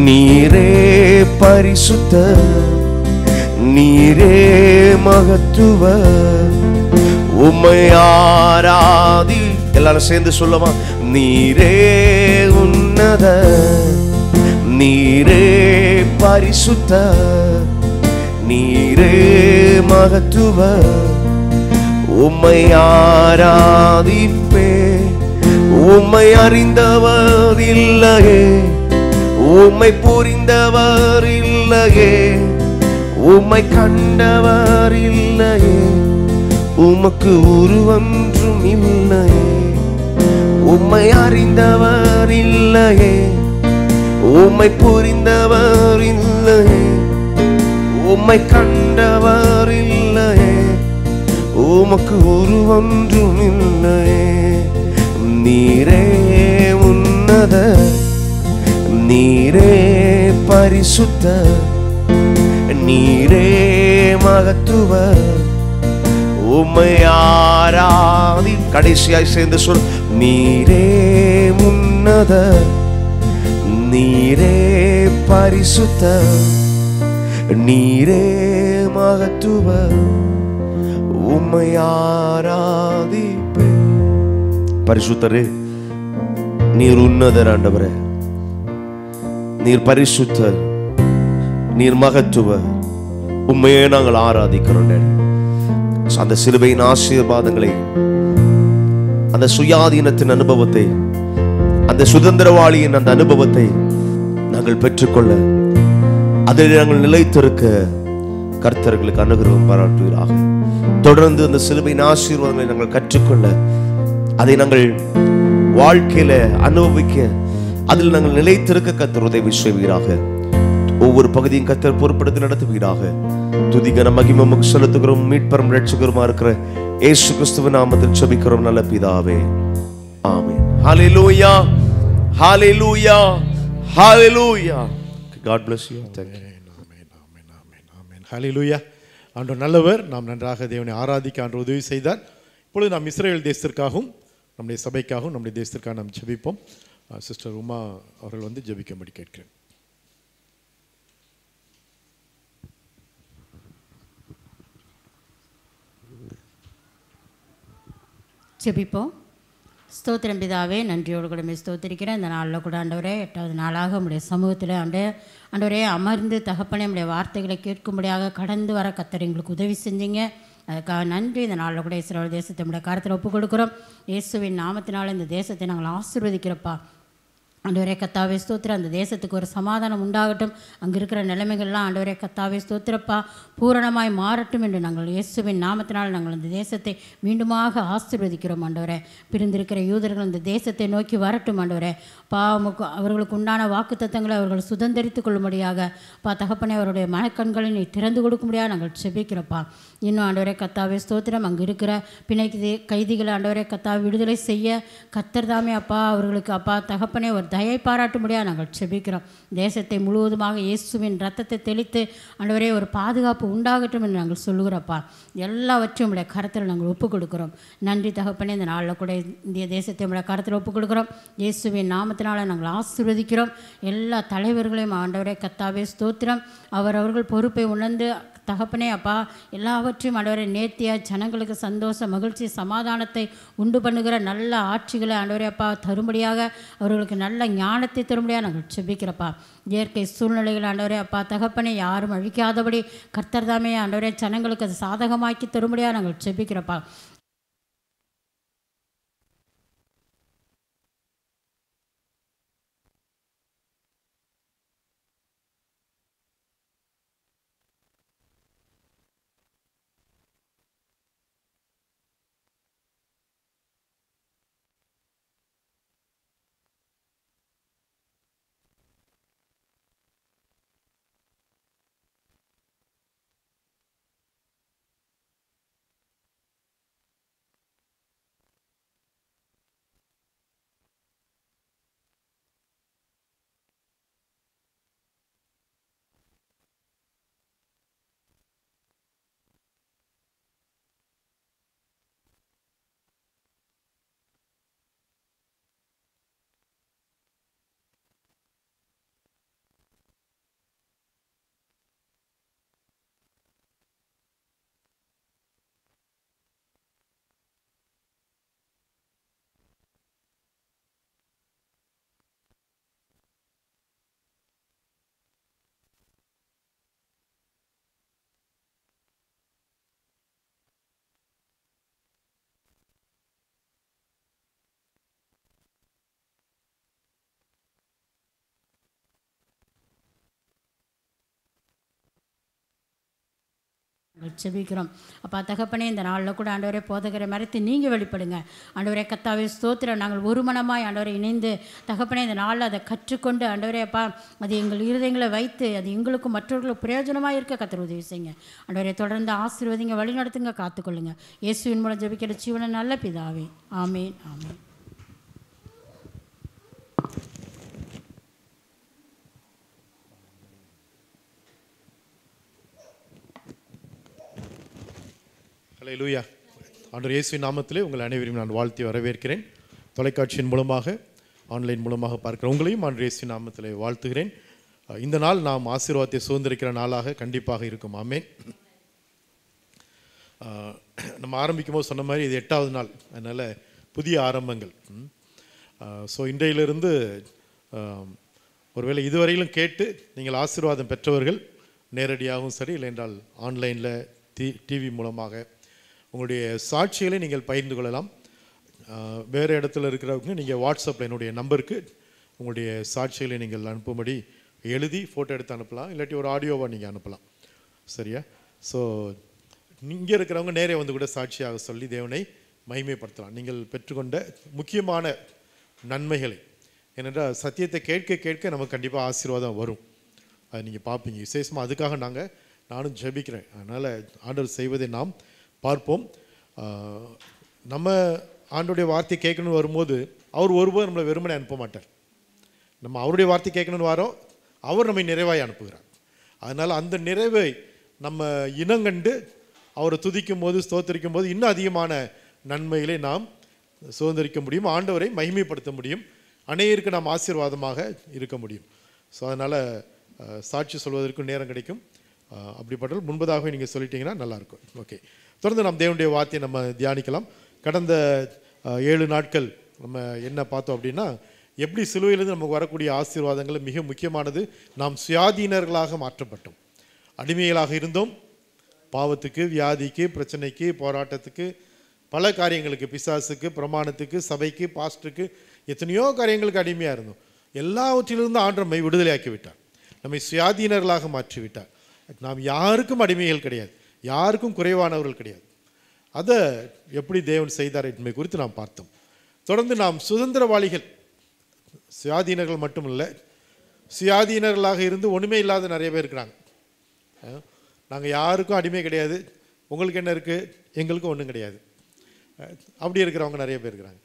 நீரே பரிசுத்த, நீரே மகத்துவ. உம்மை ஆராதி, எல்லாரும் சேர்ந்து சொல்லமா, நீரே உன்னத, நீரே பரிசுத்த, நீரே மகத்துவ. உம்மை ஆராதிப்பே. உம்மை அறிந்தவர் இல்லையே, உம்மை புரிந்தவர் இல்லையே, உம்மை கண்டவர் இல்லையே, உமக்கு உருவொன்றும் இல்லையே. உம்மை அறிந்தவர் இல்லையே, உம்மை புரிந்தவர் இல்லையே, உம்மை கண்டவர் இல்லையே, உமக்கு உருவொன்றும் இல்லையே. நீரே உன்னத, நீரே பரிசுத்த, நீரே மகத்துவ. உம்மை ஆராதி. கடைசியாய் சேர்ந்து சொல், நீரே உன்னத, நீரே பரிசுத்த, நீரே மகத்துவ, உம்மை ஆராதிப்பே. பரிசுத்தரே, நீர் உன்னதர் ஆண்டவரே, நீர் பரிசுத்தர், நீர் மகத்துவ, உண்மையே நாங்கள் ஆராதிக்கிறோம். அந்த சிலுவையின் ஆசீர்வாதங்களை, அந்த சுயாதீனத்தின் அனுபவத்தை, அந்த சுதந்திரவாளியின் அந்த அனுபவத்தை நாங்கள் பெற்றுக்கொள்ள, அதில் நாங்கள் நிலைத்திருக்க கர்த்தர்களுக்கு அனுகிரகம் பாராட்டுவீராக. தொடர்ந்து அந்த சிலுவையின் ஆசீர்வாதங்களை நாங்கள் கற்றுக்கொள்ள, அதை நாங்கள் வாழ்க்கையில அனுபவிக்க, அதில் நாங்கள் நிலைத்திருக்க கர்த்தர் உதவி செய்வீராக. ஒவ்வொரு பகுதியும் கர்த்தர் பொறுப்படுத்தி நடத்துவீராக. துதிகன மகிமை செலுத்துகிறோம். மீட்பரும் ரட்சகருமா இருக்கிற இயேசு கிறிஸ்துவின் நாமத்தில் ஜெபிக்கிறோம் நல்ல பிதாவே, ஆமென். ஹalleluya, ஹalleluya, ஹalleluya. God bless you. Thank you. ஆமென். ஹalleluya. ஆண்டவர் நல்லவர். நாம் நன்றாக தேவனை ஆராதிக்க ஆண்டவர் உதவி செய்தார். இப்பொழுது நாம் இஸ்ரேல் தேசத்திற்காகவும் நம்முடைய சபைக்காகவும் நம்முடைய தேசத்திற்காக நாம் ஜெபிப்போம். சிஸ்டர் உமா அவர்கள் வந்து ஜெபிக்கும்படி கேட்கிறேன். ஜெபிப்போம். ஸ்தோத்திரம் பிதாவே, நன்றியோடு கூட ஸ்தோத்திரிக்கிறேன். இந்த நாளில் கூட ஆண்டவரே, 8வது நாளாக உம்முடைய சமூகத்தில் ஆண்டவரே அமர்ந்து தகப்பனே உம்முடைய வார்த்தைகளை கேட்கும்படியாக கடந்து வர கர்த்தர் எங்களுக்கு உதவி செஞ்சீங்க. அதுக்காக நன்றி. இந்த நாளில் கூட இஸ்ரவேல் தேசத்தை உம்முடைய கரத்தில் ஒப்புக் கொடுக்குறோம். இயேசுவின் நாமத்தினால் இந்த தேசத்தை நாங்கள் ஆசீர்வதிக்கிறப்பா. ஆண்டவரே கர்த்தாவே ஸ்தோத்திரம். அந்த தேசத்துக்கு ஒரு சமாதானம் உண்டாகட்டும். அங்கே இருக்கிற நிலைமைகள்லாம் ஆண்டவரே கர்த்தாவே ஸ்தோத்திரப்பா பூரணமாய் மாறட்டும் என்று நாங்கள் இயேசுவின் நாமத்தினால் நாங்கள் அந்த தேசத்தை மீண்டுமாக ஆசீர்வதிக்கிறோம். ஆண்டவரே பிரிந்திருக்கிற யூதர்கள் அந்த தேசத்தை நோக்கி வரட்டும். ஆண்டவரே அவர்களுக்கு உண்டான வாக்குத்தத்தங்களை அவர்கள் சுதந்திரித்துக் கொள்ளும்படியாக தகப்பனே அவருடைய மனக்கண்களை நீ திறந்து கொடுக்கும்படியாக நாங்கள் செபிக்கிறப்பா. இன்னும் ஆண்டவரே கர்த்தாவே ஸ்தோத்திரம். அங்கே இருக்கிற பிணை கைதிகளை ஆண்டவரே கர்த்தாவை விடுதலை செய்ய கர்த்தர் தாமே அப்பா அவர்களுக்கு அப்பா தகப்பனே ஒரு தயை பாராட்டும்படியாக நாங்கள் செபிக்கிறோம். தேசத்தை முழுவதுமாக இயேசுவின் ரத்தத்தை தெளித்து ஆண்டவரே ஒரு பாதுகாப்பு உண்டாகட்டும் என்று நாங்கள் சொல்லுகிறப்பா. எல்லாவற்றையும் உடைய கரத்தில் நாங்கள் ஒப்புக் கொடுக்குறோம். நன்றி தகப்பனே. இந்த நாளில் கூட இந்திய தேசத்தை உடைய கரத்தில் ஒப்புக் கொடுக்குறோம். இயேசுவின் நாமத்தினால் நாங்கள் ஆசீர்வதிக்கிறோம். எல்லா தலைவர்களையும் ஆண்டவரே கர்த்தாவே ஸ்தோத்திரம். அவர்கள் பொறுப்பை உணர்ந்து தகப்பனே அப்பா எல்லாவற்றையும் ஆண்டவரை நேர்த்தியாக ஜனங்களுக்கு சந்தோஷம் மகிழ்ச்சி சமாதானத்தை உண்டு பண்ணுகிற நல்ல ஆட்சிகளை ஆண்டவரே அப்பா தரும்படியாக அவர்களுக்கு நல்ல ஞானத்தை தரும்படியாக நாங்கள் செபிக்கிறப்பா. இயற்கை சூழ்நிலைகள் ஆண்டவரே அப்பா தகப்பனே யாரும் அழிக்காதபடி கர்த்தர் தாமே ஆண்டவரே ஜனங்களுக்கு அது சாதகமாக்கி தரும்படியாக நாங்கள் செபிக்கிறப்பா. செபிக்கிறோம் அப்பா தகப்பனே. இந்த நாளில் கூட ஆண்டவரே போதகரை மறைத்து நீங்கள் வெளிப்படுங்க ஆண்டவரே கர்த்தாவே ஸ்தோத்திரம். நாங்கள் ஒரு மனமாய் ஆண்டவரை இணைந்து தகப்பனே இந்த நாளில் அதை கற்றுக்கொண்டு ஆண்டவரே அப்பா அது எங்கள் இருதயங்களை வைத்து அது எங்களுக்கும் மற்றவர்களுக்கு பிரயோஜனமாக இருக்க கர்த்தர் உதவி செய்யுங்க. ஆண்டவரை தொடர்ந்து ஆசீர்வதிங்க, வழி நடத்துங்க, காத்துக்கொள்ளுங்க. இயேசுவின் மூலம் ஜெபிக்கிற ஜீவன நல்ல பிதாவே, ஆமேன் ஆமேன். ஹல்லேலூயா. ஆண்டவர் இயேசுவின் நாமத்திலே உங்கள் அனைவரையும் நான் வாழ்த்தி வரவேற்கிறேன். தொலைக்காட்சியின் மூலமாக ஆன்லைன் மூலமாக பார்க்குறவங்களையும் ஆண்டவர் இயேசுவின் நாமத்திலே வாழ்த்துகிறேன். இந்த நாள் நாம் ஆசீர்வாதத்தை சுதந்திரிக்கிற நாளாக கண்டிப்பாக இருக்கும். ஆமென். நம்ம ஆரம்பிக்கும் போது சொன்ன மாதிரி இது 8வது நாள், அதனால் புதிய ஆரம்பங்கள். ஸோ இன்றையிலிருந்து ஒருவேளை இதுவரையிலும் கேட்டு நீங்கள் ஆசீர்வாதம் பெற்றவர்கள் நேரடியாகவும் சரி, இல்லை என்றால் ஆன்லைனில் டிவி மூலமாக உங்களுடைய சாட்சிகளை நீங்கள் பகிர்ந்து கொள்ளலாம். வேறு இடத்துல இருக்கிறவங்க நீங்கள் வாட்ஸ்அப்பில் என்னுடைய நம்பருக்கு உங்களுடைய சாட்சிகளை நீங்கள் அனுப்பும்படி எழுதி ஃபோட்டோ எடுத்து அனுப்பலாம், இல்லாட்டி ஒரு ஆடியோவாக நீங்கள் அனுப்பலாம். சரியா? ஸோ இங்கே இருக்கிறவங்க நேரே வந்து கூட சாட்சியாக சொல்லி தேவனை மகிமைப்படுத்தலாம். நீங்கள் பெற்றுக்கொண்ட முக்கியமான நன்மைகளை, ஏனென்றால் சத்தியத்தை கேட்க கேட்க நமக்கு கண்டிப்பாக ஆசீர்வாதம் வரும். அது நீங்கள் பார்ப்பீங்க. விசேஷமாக அதுக்காக நானும் ஜெபிக்கிறேன். அதனால் ஆண்டவர் செய்வதை நாம் பார்ப்போம். நம்ம ஆண்டோடைய வார்த்தை கேட்கணும்னு வரும்போது அவர் ஒருபோது நம்மளை வெறுமனே அனுப்ப மாட்டார். நம்ம அவருடைய வார்த்தை கேட்கணும்னு வரோம், அவர் நம்மை நிறைவாய் அனுப்புகிறார். அதனால் அந்த நிறைவை நம்ம இனங்கண்டு அவரை துதிக்கும் போது, ஸ்தோத்தரிக்கும் போது இன்னும் அதிகமான நன்மைகளை நாம் சுதந்திரிக்க முடியும், ஆண்டவரை மகிமைப்படுத்த முடியும், அநேகருக்கு நாம் ஆசீர்வாதமாக இருக்க முடியும். ஸோ அதனால் சாட்சி சொல்வதற்கும் நேரம் கிடைக்கும். அப்படிப்பட்டால் முன்பதாகவே நீங்கள் சொல்லிட்டீங்கன்னா நல்லாயிருக்கும். ஓகே, தொடர்ந்து நாம் தேவனுடைய வார்த்தையை நம்ம தியானிக்கலாம். கடந்த 7 நாட்கள் நம்ம என்ன பார்த்தோம் அப்படின்னா, எப்படி சிலுவையிலிருந்து நமக்கு வரக்கூடிய ஆசீர்வாதங்கள் மிக முக்கியமானது. நாம் சுயாதீனர்களாக மாற்றப்பட்டோம். அடிமைகளாக இருந்தோம். பாவத்துக்கு, வியாதிக்கு, பிரச்சனைக்கு, போராட்டத்துக்கு, பல காரியங்களுக்கு, பிசாசுக்கு, பிரமாணத்துக்கு, சபைக்கு, பாஸ்டருக்கு, எத்தனையோ காரியங்களுக்கு அடிமையாக இருந்தோம். எல்லாவற்றிலிருந்து ஆண்டவர் நம்மை விடுதலையாக்கி விட்டார். நம்மை சுயாதீனர்களாக மாற்றிவிட்டார். நாம் யாருக்கும் அடிமைகள் கிடையாது, யாருக்கும் குறைவானவர்கள் கிடையாது. அதை எப்படி தேவன் செய்தார் என்பதை குறித்து நாம் பார்த்தோம். தொடர்ந்து நாம் சுதந்திரவாளிகள், சுயாதீனர்கள் மட்டுமில்லை, சுயாதீனர்களாக இருந்து ஒன்றுமே இல்லாத நிறைய பேர் இருக்கிறாங்க. நாங்கள் யாருக்கும் அடிமை கிடையாது, உங்களுக்கு என்ன இருக்குது, எங்களுக்கும் ஒன்றும் கிடையாது, அப்படி இருக்கிறவங்க நிறைய பேர் இருக்கிறாங்க.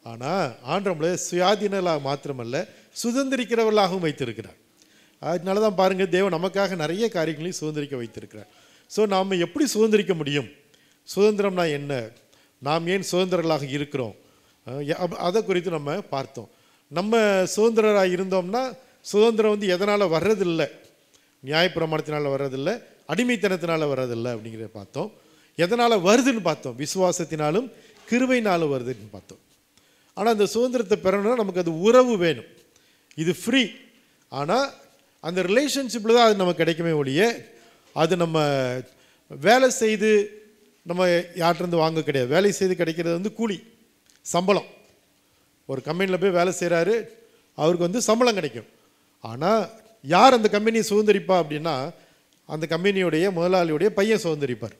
ஆனால் ஆண்டவரை சுயாதீனர்களாக மாத்திரமல்ல, சுதந்திரிக்கிறவர்களாகவும் வைத்திருக்கிறார். அதனால தான் பாருங்கள், தேவன் நமக்காக நிறைய காரியங்களையும் சுதந்திரிக்க வைத்திருக்கிறார். ஸோ நாம் எப்படி சுதந்திரிக்க முடியும், சுதந்திரம்னா என்ன, நாம் ஏன் சுதந்திரர்களாக இருக்கிறோம், அதை குறித்து நம்ம பார்த்தோம். நம்ம சுதந்திரராக இருந்தோம்னா சுதந்திரம் வந்து எதனால் வர்றதில்லை, நியாயப்பிரமாணத்தினால் வர்றதில்லை, அடிமைத்தனத்தினால் வர்றதில்லை அப்படிங்கிறத பார்த்தோம். எதனால் வருதுன்னு பார்த்தோம், விசுவாசத்தினாலும் கிருபையினாலும் வருதுன்னு பார்த்தோம். ஆனால் அந்த சுதந்திரத்தை பெறணும்னா நமக்கு அது உறவு வேணும். இது ஃப்ரீ, ஆனால் அந்த ரிலேஷன்ஷிப்பில் தான் அது நமக்கு கிடைக்குமே ஒழிய, அது நம்ம வேலை செய்து நம்ம யார்கிட்டருந்து வாங்க கிடையாது. வேலை செய்து கிடைக்கிறது வந்து கூலி, சம்பளம். ஒரு கம்பெனியில் போய் வேலை செய்கிறாரு, அவருக்கு வந்து சம்பளம் கிடைக்கும். ஆனால் யார் அந்த கம்பெனியை சுதந்திரிப்பா அப்படின்னா, அந்த கம்பெனியுடைய முதலாளியுடைய பையன் சுதந்திரிப்பார்.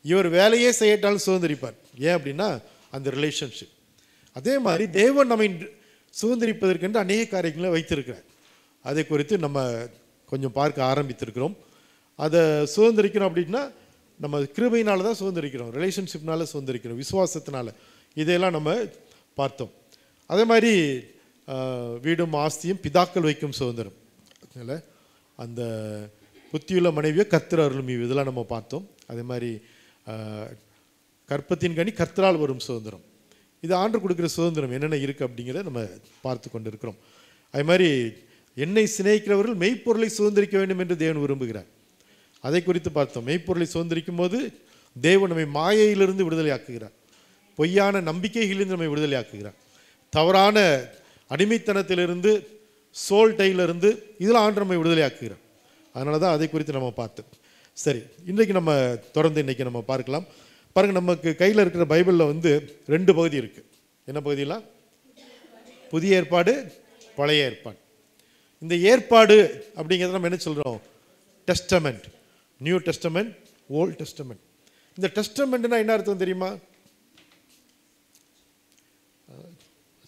இவர் வேலையே செய்யட்டாலும் சுதந்திரிப்பார். ஏன் அப்படின்னா அந்த ரிலேஷன்ஷிப். அதே மாதிரி தேவன் நம்மை சுதந்திரிப்பதற்கென்று அநேக காரியங்களை வைத்திருக்கிறார். அதை குறித்து நம்ம கொஞ்சம் பார்க்க ஆரம்பித்திருக்கிறோம். அதை சுதந்திரிக்கணும் அப்படின்னா நம்ம கிருபையினால தான் சுதந்திரிக்கிறோம், ரிலேஷன்ஷிப்னால சுதந்திரிக்கிறோம், விசுவாசத்தினால. இதையெல்லாம் நம்ம பார்த்தோம். அதே மாதிரி வீடும் ஆஸ்தியும் பிதாக்கள் வைக்கும் சுதந்திரம், அதனால் அந்த புத்தியுள்ள மனைவியை கர்த்தர் அருளும், இதெல்லாம் நம்ம பார்த்தோம். அதே மாதிரி கற்பத்தின் கனி கர்த்தரால் வரும் சுதந்திரம், இது ஆண்டு கொடுக்குற சுதந்திரம் என்னென்ன இருக்குது அப்படிங்கிறத நம்ம பார்த்து கொண்டு இருக்கிறோம். அதே மாதிரி என்னை சிநேகிக்கிறவர்கள் மெய்ப்பொருளை சுதந்திரிக்க வேண்டும் என்று தேவன் விரும்புகிறார். அதை குறித்து பார்த்தோம். மெய்ப்பொருளை சுதந்திரிக்கும் போது தேவன் நம்மை மாயையிலிருந்து விடுதலை ஆக்குகிறார், பொய்யான நம்பிக்கைகளிலிருந்து நம்மை விடுதலை ஆக்குகிறார், தவறான அடிமைத்தனத்திலிருந்து, சோல் டைலிருந்து, இதில் ஆண்டு நம்மை விடுதலை ஆக்குகிறார். அதனால தான் அதை குறித்து நம்ம பார்த்தோம். சரி, இன்றைக்கு நம்ம தொடர்ந்து இன்றைக்கி நம்ம பார்க்கலாம். பாருங்கள், நமக்கு கையில் இருக்கிற பைபிளில் வந்து 2 பகுதி இருக்குது. என்ன பகுதியெல்லாம்? புதிய ஏற்பாடு, பழைய ஏற்பாடு. இந்த ஏற்பாடு அப்படிங்கிறத நம்ம என்ன சொல்கிறோம்? Testament, new testament, old testament. இந்த டெஸ்டமெண்ட்னா என்ன அர்த்தம் தெரியுமா?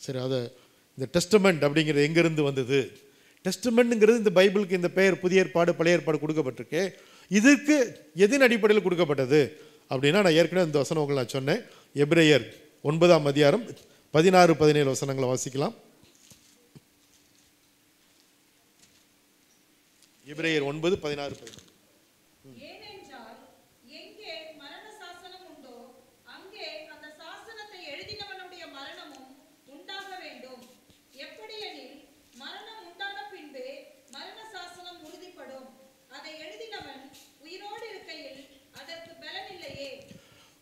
சரி, அதை இந்த டெஸ்டமெண்ட் அப்படிங்கிறது எங்கேருந்து வந்தது? டெஸ்டமெண்ட்டுங்கிறது இந்த பைபிளுக்கு இந்த பெயர் புதிய ஏற்பாடு பழைய ஏற்பாடு கொடுக்கப்பட்டிருக்கு. இதுக்கு எதின் அடிப்படையில் கொடுக்கப்பட்டது அப்படின்னா, நான் ஏற்கனவே இந்த வசனம் உங்களுக்கு நான் சொன்னேன். எபிரேயர் 9ஆம் அதிகாரம் 16-17 வசனங்களை வாசிக்கலாம். எபிரேயர் 9:16-17. ஏனென்றால் எங்கே மரண சாசனம் உண்டோ அங்கே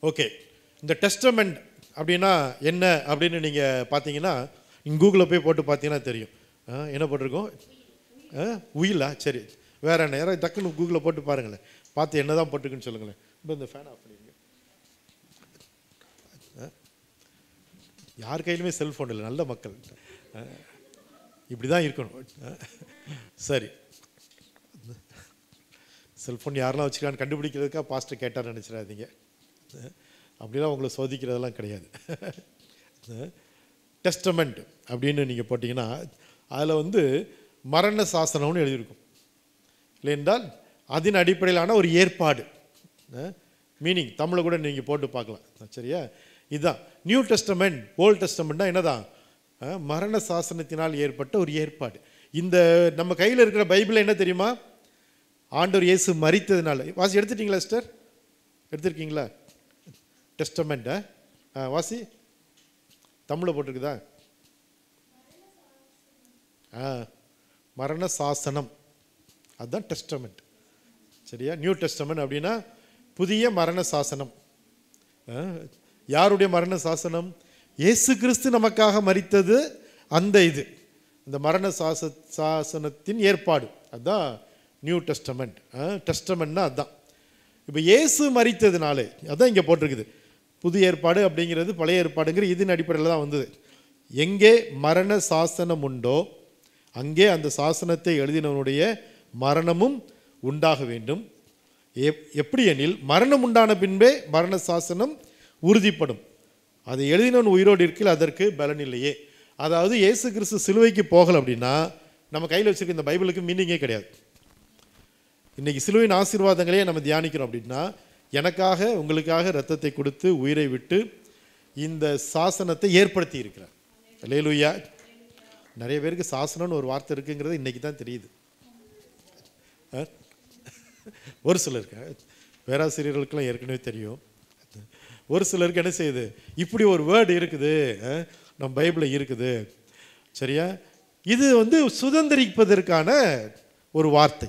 ஓகே, இந்த டெஸ்டமெண்ட் அப்படின்னா என்ன அப்படின்னு நீங்கள் பார்த்தீங்கன்னா, நீங்கள் கூகுளில் போய் போட்டு பார்த்தீங்கன்னா தெரியும். என்ன போட்டிருக்கோம்? உயிலா? சரி, வேற என்ன? யாராவது டக்குன்னு கூகுளில் போட்டு பாருங்களேன், பார்த்து என்ன தான் போட்டிருக்குன்னு சொல்லுங்களேன். இப்போ இந்த ஃபேன் ஆஃப் பண்ணிடுங்க. யார் கையிலுமே செல்ஃபோன் இல்லை, நல்ல மக்கள் இப்படி தான் இருக்கணும். சரி, செல்ஃபோன் யாரெல்லாம் வச்சுக்கிறான்னு கண்டுபிடிக்கிறதுக்காக பாஸ்டர் கேட்டார் நினச்சிடாதீங்க. அப்படிலாம் உங்களை சோதிக்கிறதெல்லாம் கிடையாது. டெஸ்டமெண்ட் அப்படின்னு நீங்கள் போட்டிங்கன்னா அதில் மரண சாசனம்னு எழுதியிருக்கும். இல்லை என்றால் அதன் அடிப்படையிலான ஒரு ஏற்பாடு. மீனிங் தமிழை கூட நீங்கள் போட்டு பார்க்கலாம். சரியா? இதுதான் நியூ டெஸ்டமெண்ட். ஓல்ட் டெஸ்டமெண்ட்னா என்னதான்? மரண சாசனத்தினால் ஏற்பட்ட ஒரு ஏற்பாடு. இந்த நம்ம கையில் இருக்கிற பைபிள் என்ன தெரியுமா? ஆண்டவர் இயேசு மரித்ததுனால. வாசி எடுத்துட்டீங்களா சிஸ்டர்? எடுத்துருக்கீங்களா? டெஸ்டமெண்ட்டா? வாசி, தமிழில் போட்டிருக்குதா? மரண சாசனம், அதுதான் டெஸ்டமெண்ட். சரியா? நியூ டெஸ்டமெண்ட் அப்படின்னா புதிய மரண சாசனம். யாருடைய மரண சாசனம்? இயேசு கிறிஸ்து நமக்காக மரித்தது. அந்த இது இந்த மரண சாசனத்தின் ஏற்பாடு, அதுதான் நியூ டெஸ்டமெண்ட். டெஸ்டமெண்ட்னா அதுதான். இப்போ இயேசு மரித்ததுனாலே அதான் இங்கே போட்டிருக்குது. புது ஏற்பாடு அப்படிங்கிறது பழைய ஏற்பாடுங்கிற இதன் அடிப்படையில் தான் வந்தது. எங்கே மரண சாசனம் உண்டோ அங்கே அந்த சாசனத்தை எழுதினவனுடைய மரணமும் உண்டாக வேண்டும். எப்படி எனில் மரணம் உண்டான பின்பே மரண சாசனம் உறுதிப்படும். அதை எழுதினவன் உயிரோடு இருக்கையில் அதற்கு பலன் இல்லையே. அதாவது இயேசு கிறிஸ்து சிலுவைக்கு போகலை அப்படின்னா நம்ம கையில் வச்சுருக்க இந்த பைபிளுக்கு மீனிங்கே கிடையாது. இன்றைக்கி சிலுவையின் ஆசீர்வாதங்களே நம்ம தியானிக்கிறோம் அப்படின்னா, எனக்காக உங்களுக்காக இரத்தத்தை கொடுத்து உயிரை விட்டு இந்த சாசனத்தை ஏற்படுத்தி இருக்கிறார். அல்லேலூயா. நிறைய பேருக்கு சாசனம்னு ஒரு வார்த்தை இருக்குங்கிறது இன்றைக்கி தான் தெரியுது. ஒரு சிலருக்கு, பேராசிரியர்களுக்கெல்லாம் ஏற்கனவே தெரியும். ஒரு சிலருக்கு என்ன செய்யுது, இப்படி ஒரு வேர்டு இருக்குது நம்ம பைபிளில் இருக்குது. சரியா? இது சுதந்திரிப்பதற்கான ஒரு வார்த்தை.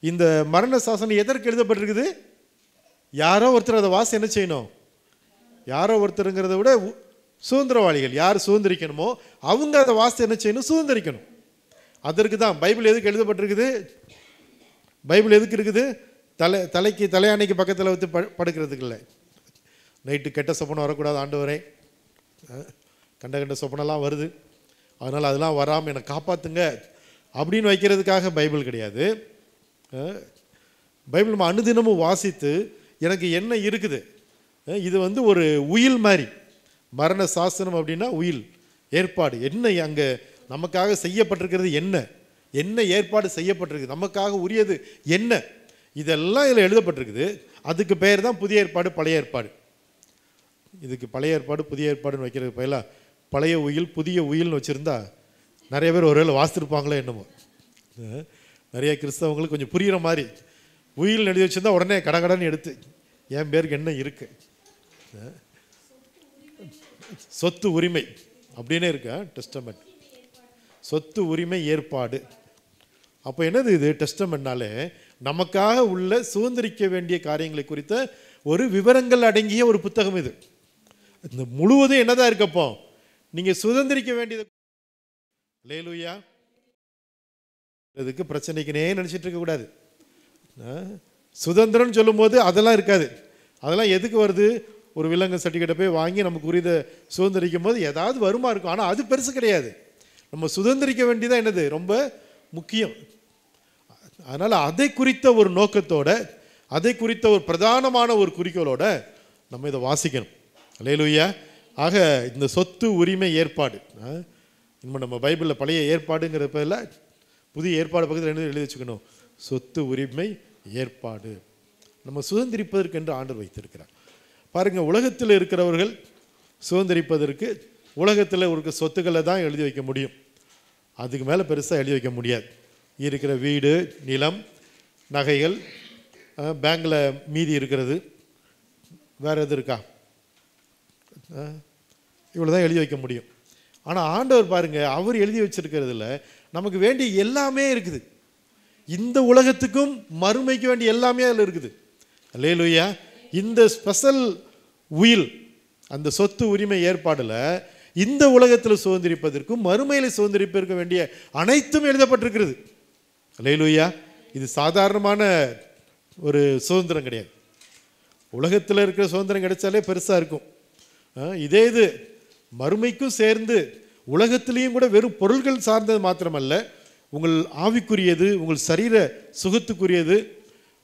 இந்த மரண சாசனம் எதற்கு எழுதப்பட்டிருக்குது? யாரோ ஒருத்தர் அதை வாசி என்ன செய்யணும்? யாரோ ஒருத்தருங்கிறத விட சுதந்திரவாளிகள் யார் சுதந்திரிக்கணுமோ அவங்க அதை வாசி என்ன செய்யணும்? சுதந்திரிக்கணும். அதற்கு தான் பைபிள் எதுக்கு எழுதப்பட்டிருக்குது? பைபிள் எதுக்கு இருக்குது? தலைக்கு தலையானைக்கு பக்கத்தில் வந்து படுக்கிறதுக்கு இல்லை. நைட்டு கெட்ட சொப்பனம் வரக்கூடாது, ஆண்டவரே கண்ட சொப்பனெல்லாம் வருது, அதனால் அதெல்லாம் வராமல் என்னை காப்பாற்றுங்க அப்படின்னு வைக்கிறதுக்காக பைபிள் கிடையாது. பைபிள் நம்ம அனுதினமும் வாசித்து எனக்கு என்ன இருக்குது, இது ஒரு உயில் மாதிரி. மரண சாசனம் அப்படின்னா உயில் ஏற்பாடு. என்ன அங்கே நமக்காக செய்யப்பட்டிருக்கிறது, என்ன என்ன ஏற்பாடு செய்யப்பட்டிருக்கு, நமக்காக உரியது என்ன, இதெல்லாம் இதில் எழுதப்பட்டிருக்குது. அதுக்கு பெயர் தான் புதிய ஏற்பாடு பழைய ஏற்பாடு. இதுக்கு பழைய ஏற்பாடு புதிய ஏற்பாடுன்னு வைக்கிறது பதிலாக பழைய உயில் புதிய உயில்னு வச்சுருந்தா நிறைய பேர் ஒருவேளை வாசித்திருப்பாங்களோ என்னமோ. நிறைய கிறிஸ்தவங்களுக்கு கொஞ்சம் புரிகிற மாதிரி உயில் எழுதி வச்சுருந்தா உடனே கடகடன்னு எடுத்து என் பேருக்கு என்ன இருக்குது, சொத்து உரிமை அப்படின்னே இருக்கா டெஸ்டமெண்ட். சொத்து உரிமை ஏற்பாடு. அப்போ என்னது இது? டெஸ்டமெண்ட்னாலே நமக்காக உள்ள சுதந்திரிக்க வேண்டிய காரியங்களை குறித்த ஒரு விவரங்கள் அடங்கிய ஒரு புத்தகம் இது. இந்த முழுவதும் என்னதான் இருக்கப்போ நீங்கள் சுதந்திரிக்க வேண்டியது. அல்லேலூயா. இதுக்கு பிரச்சனைக்குனே நினச்சிட்டு இருக்கக்கூடாது. சுதந்திரம்னு சொல்லும்போது அதெல்லாம் இருக்காது. அதெல்லாம் எதுக்கு வருது? ஒரு விலங்கு சர்டிஃபிகேட்டை போய் வாங்கி நமக்கு உரியதை சுதந்திரிக்கும் போது ஏதாவது வருமா இருக்கும். ஆனால் அது பெருசு கிடையாது. நம்ம சுதந்திரிக்க வேண்டியதான் என்னது ரொம்ப முக்கியம். அதனால் அதை குறித்த ஒரு நோக்கத்தோட, அதை குறித்த ஒரு பிரதானமான ஒரு குறிக்கோளோட நம்ம இதை வாசிக்கணும். அல்லேலூயா. ஆக இந்த சொத்து உரிமை ஏற்பாடு இன்னும் நம்ம பைபிளில் பழைய ஏற்பாடுங்கிறப்ப புதிய ஏற்பாடு பக்கத்தில் என்ன எழுதி வச்சுக்கணும்? சொத்து உரிமை ஏற்பாடு. நம்ம சுதந்திரிப்பதற்கு என்று ஆண்டவர் வைத்திருக்கிறார். பாருங்கள், உலகத்தில் இருக்கிறவர்கள் சுதந்திரிப்பதற்கு உலகத்தில் இருக்க சொத்துக்களை தான் எழுதி வைக்க முடியும். அதுக்கு மேலே பெருசாக எழுதி வைக்க முடியாது. இருக்கிற வீடு, நிலம், நகைகள், பேங்கில் மீதி இருக்கிறது, வேறு எது இருக்கா? இவ்வளோ தான் எழுதி வைக்க முடியும். ஆனால் ஆண்டவர் பாருங்கள், அவர் எழுதி வச்சிருக்கிறதுல நமக்கு வேண்டிய எல்லாமே இருக்குது. இந்த உலகத்துக்கும் மறுமைக்கு வேண்டிய எல்லாமே அதில் இருக்குது. அல்லேலூயா. இந்த ஸ்பெஷல் உயில், அந்த சொத்து உரிமை ஏற்பாடில் இந்த உலகத்தில் சுதந்திரிப்பதற்கும் மறுமையில் சுதந்திரிப்பதற்கு வேண்டிய அனைத்தும் எழுதப்பட்டிருக்கிறது. அல்லேலூயா. இது சாதாரணமான ஒரு சுதந்திரம் கிடையாது. உலகத்தில் இருக்கிற சுதந்திரம் கிடைச்சாலே பெருசாக இருக்கும். இதே இது மறுமைக்கும் சேர்ந்து உலகத்திலையும் கூட வெறும் பொருள்கள் சார்ந்தது மாத்திரமல்ல, உங்கள் ஆவிக்குரியது, உங்கள் சரீர சுகத்துக்குரியது,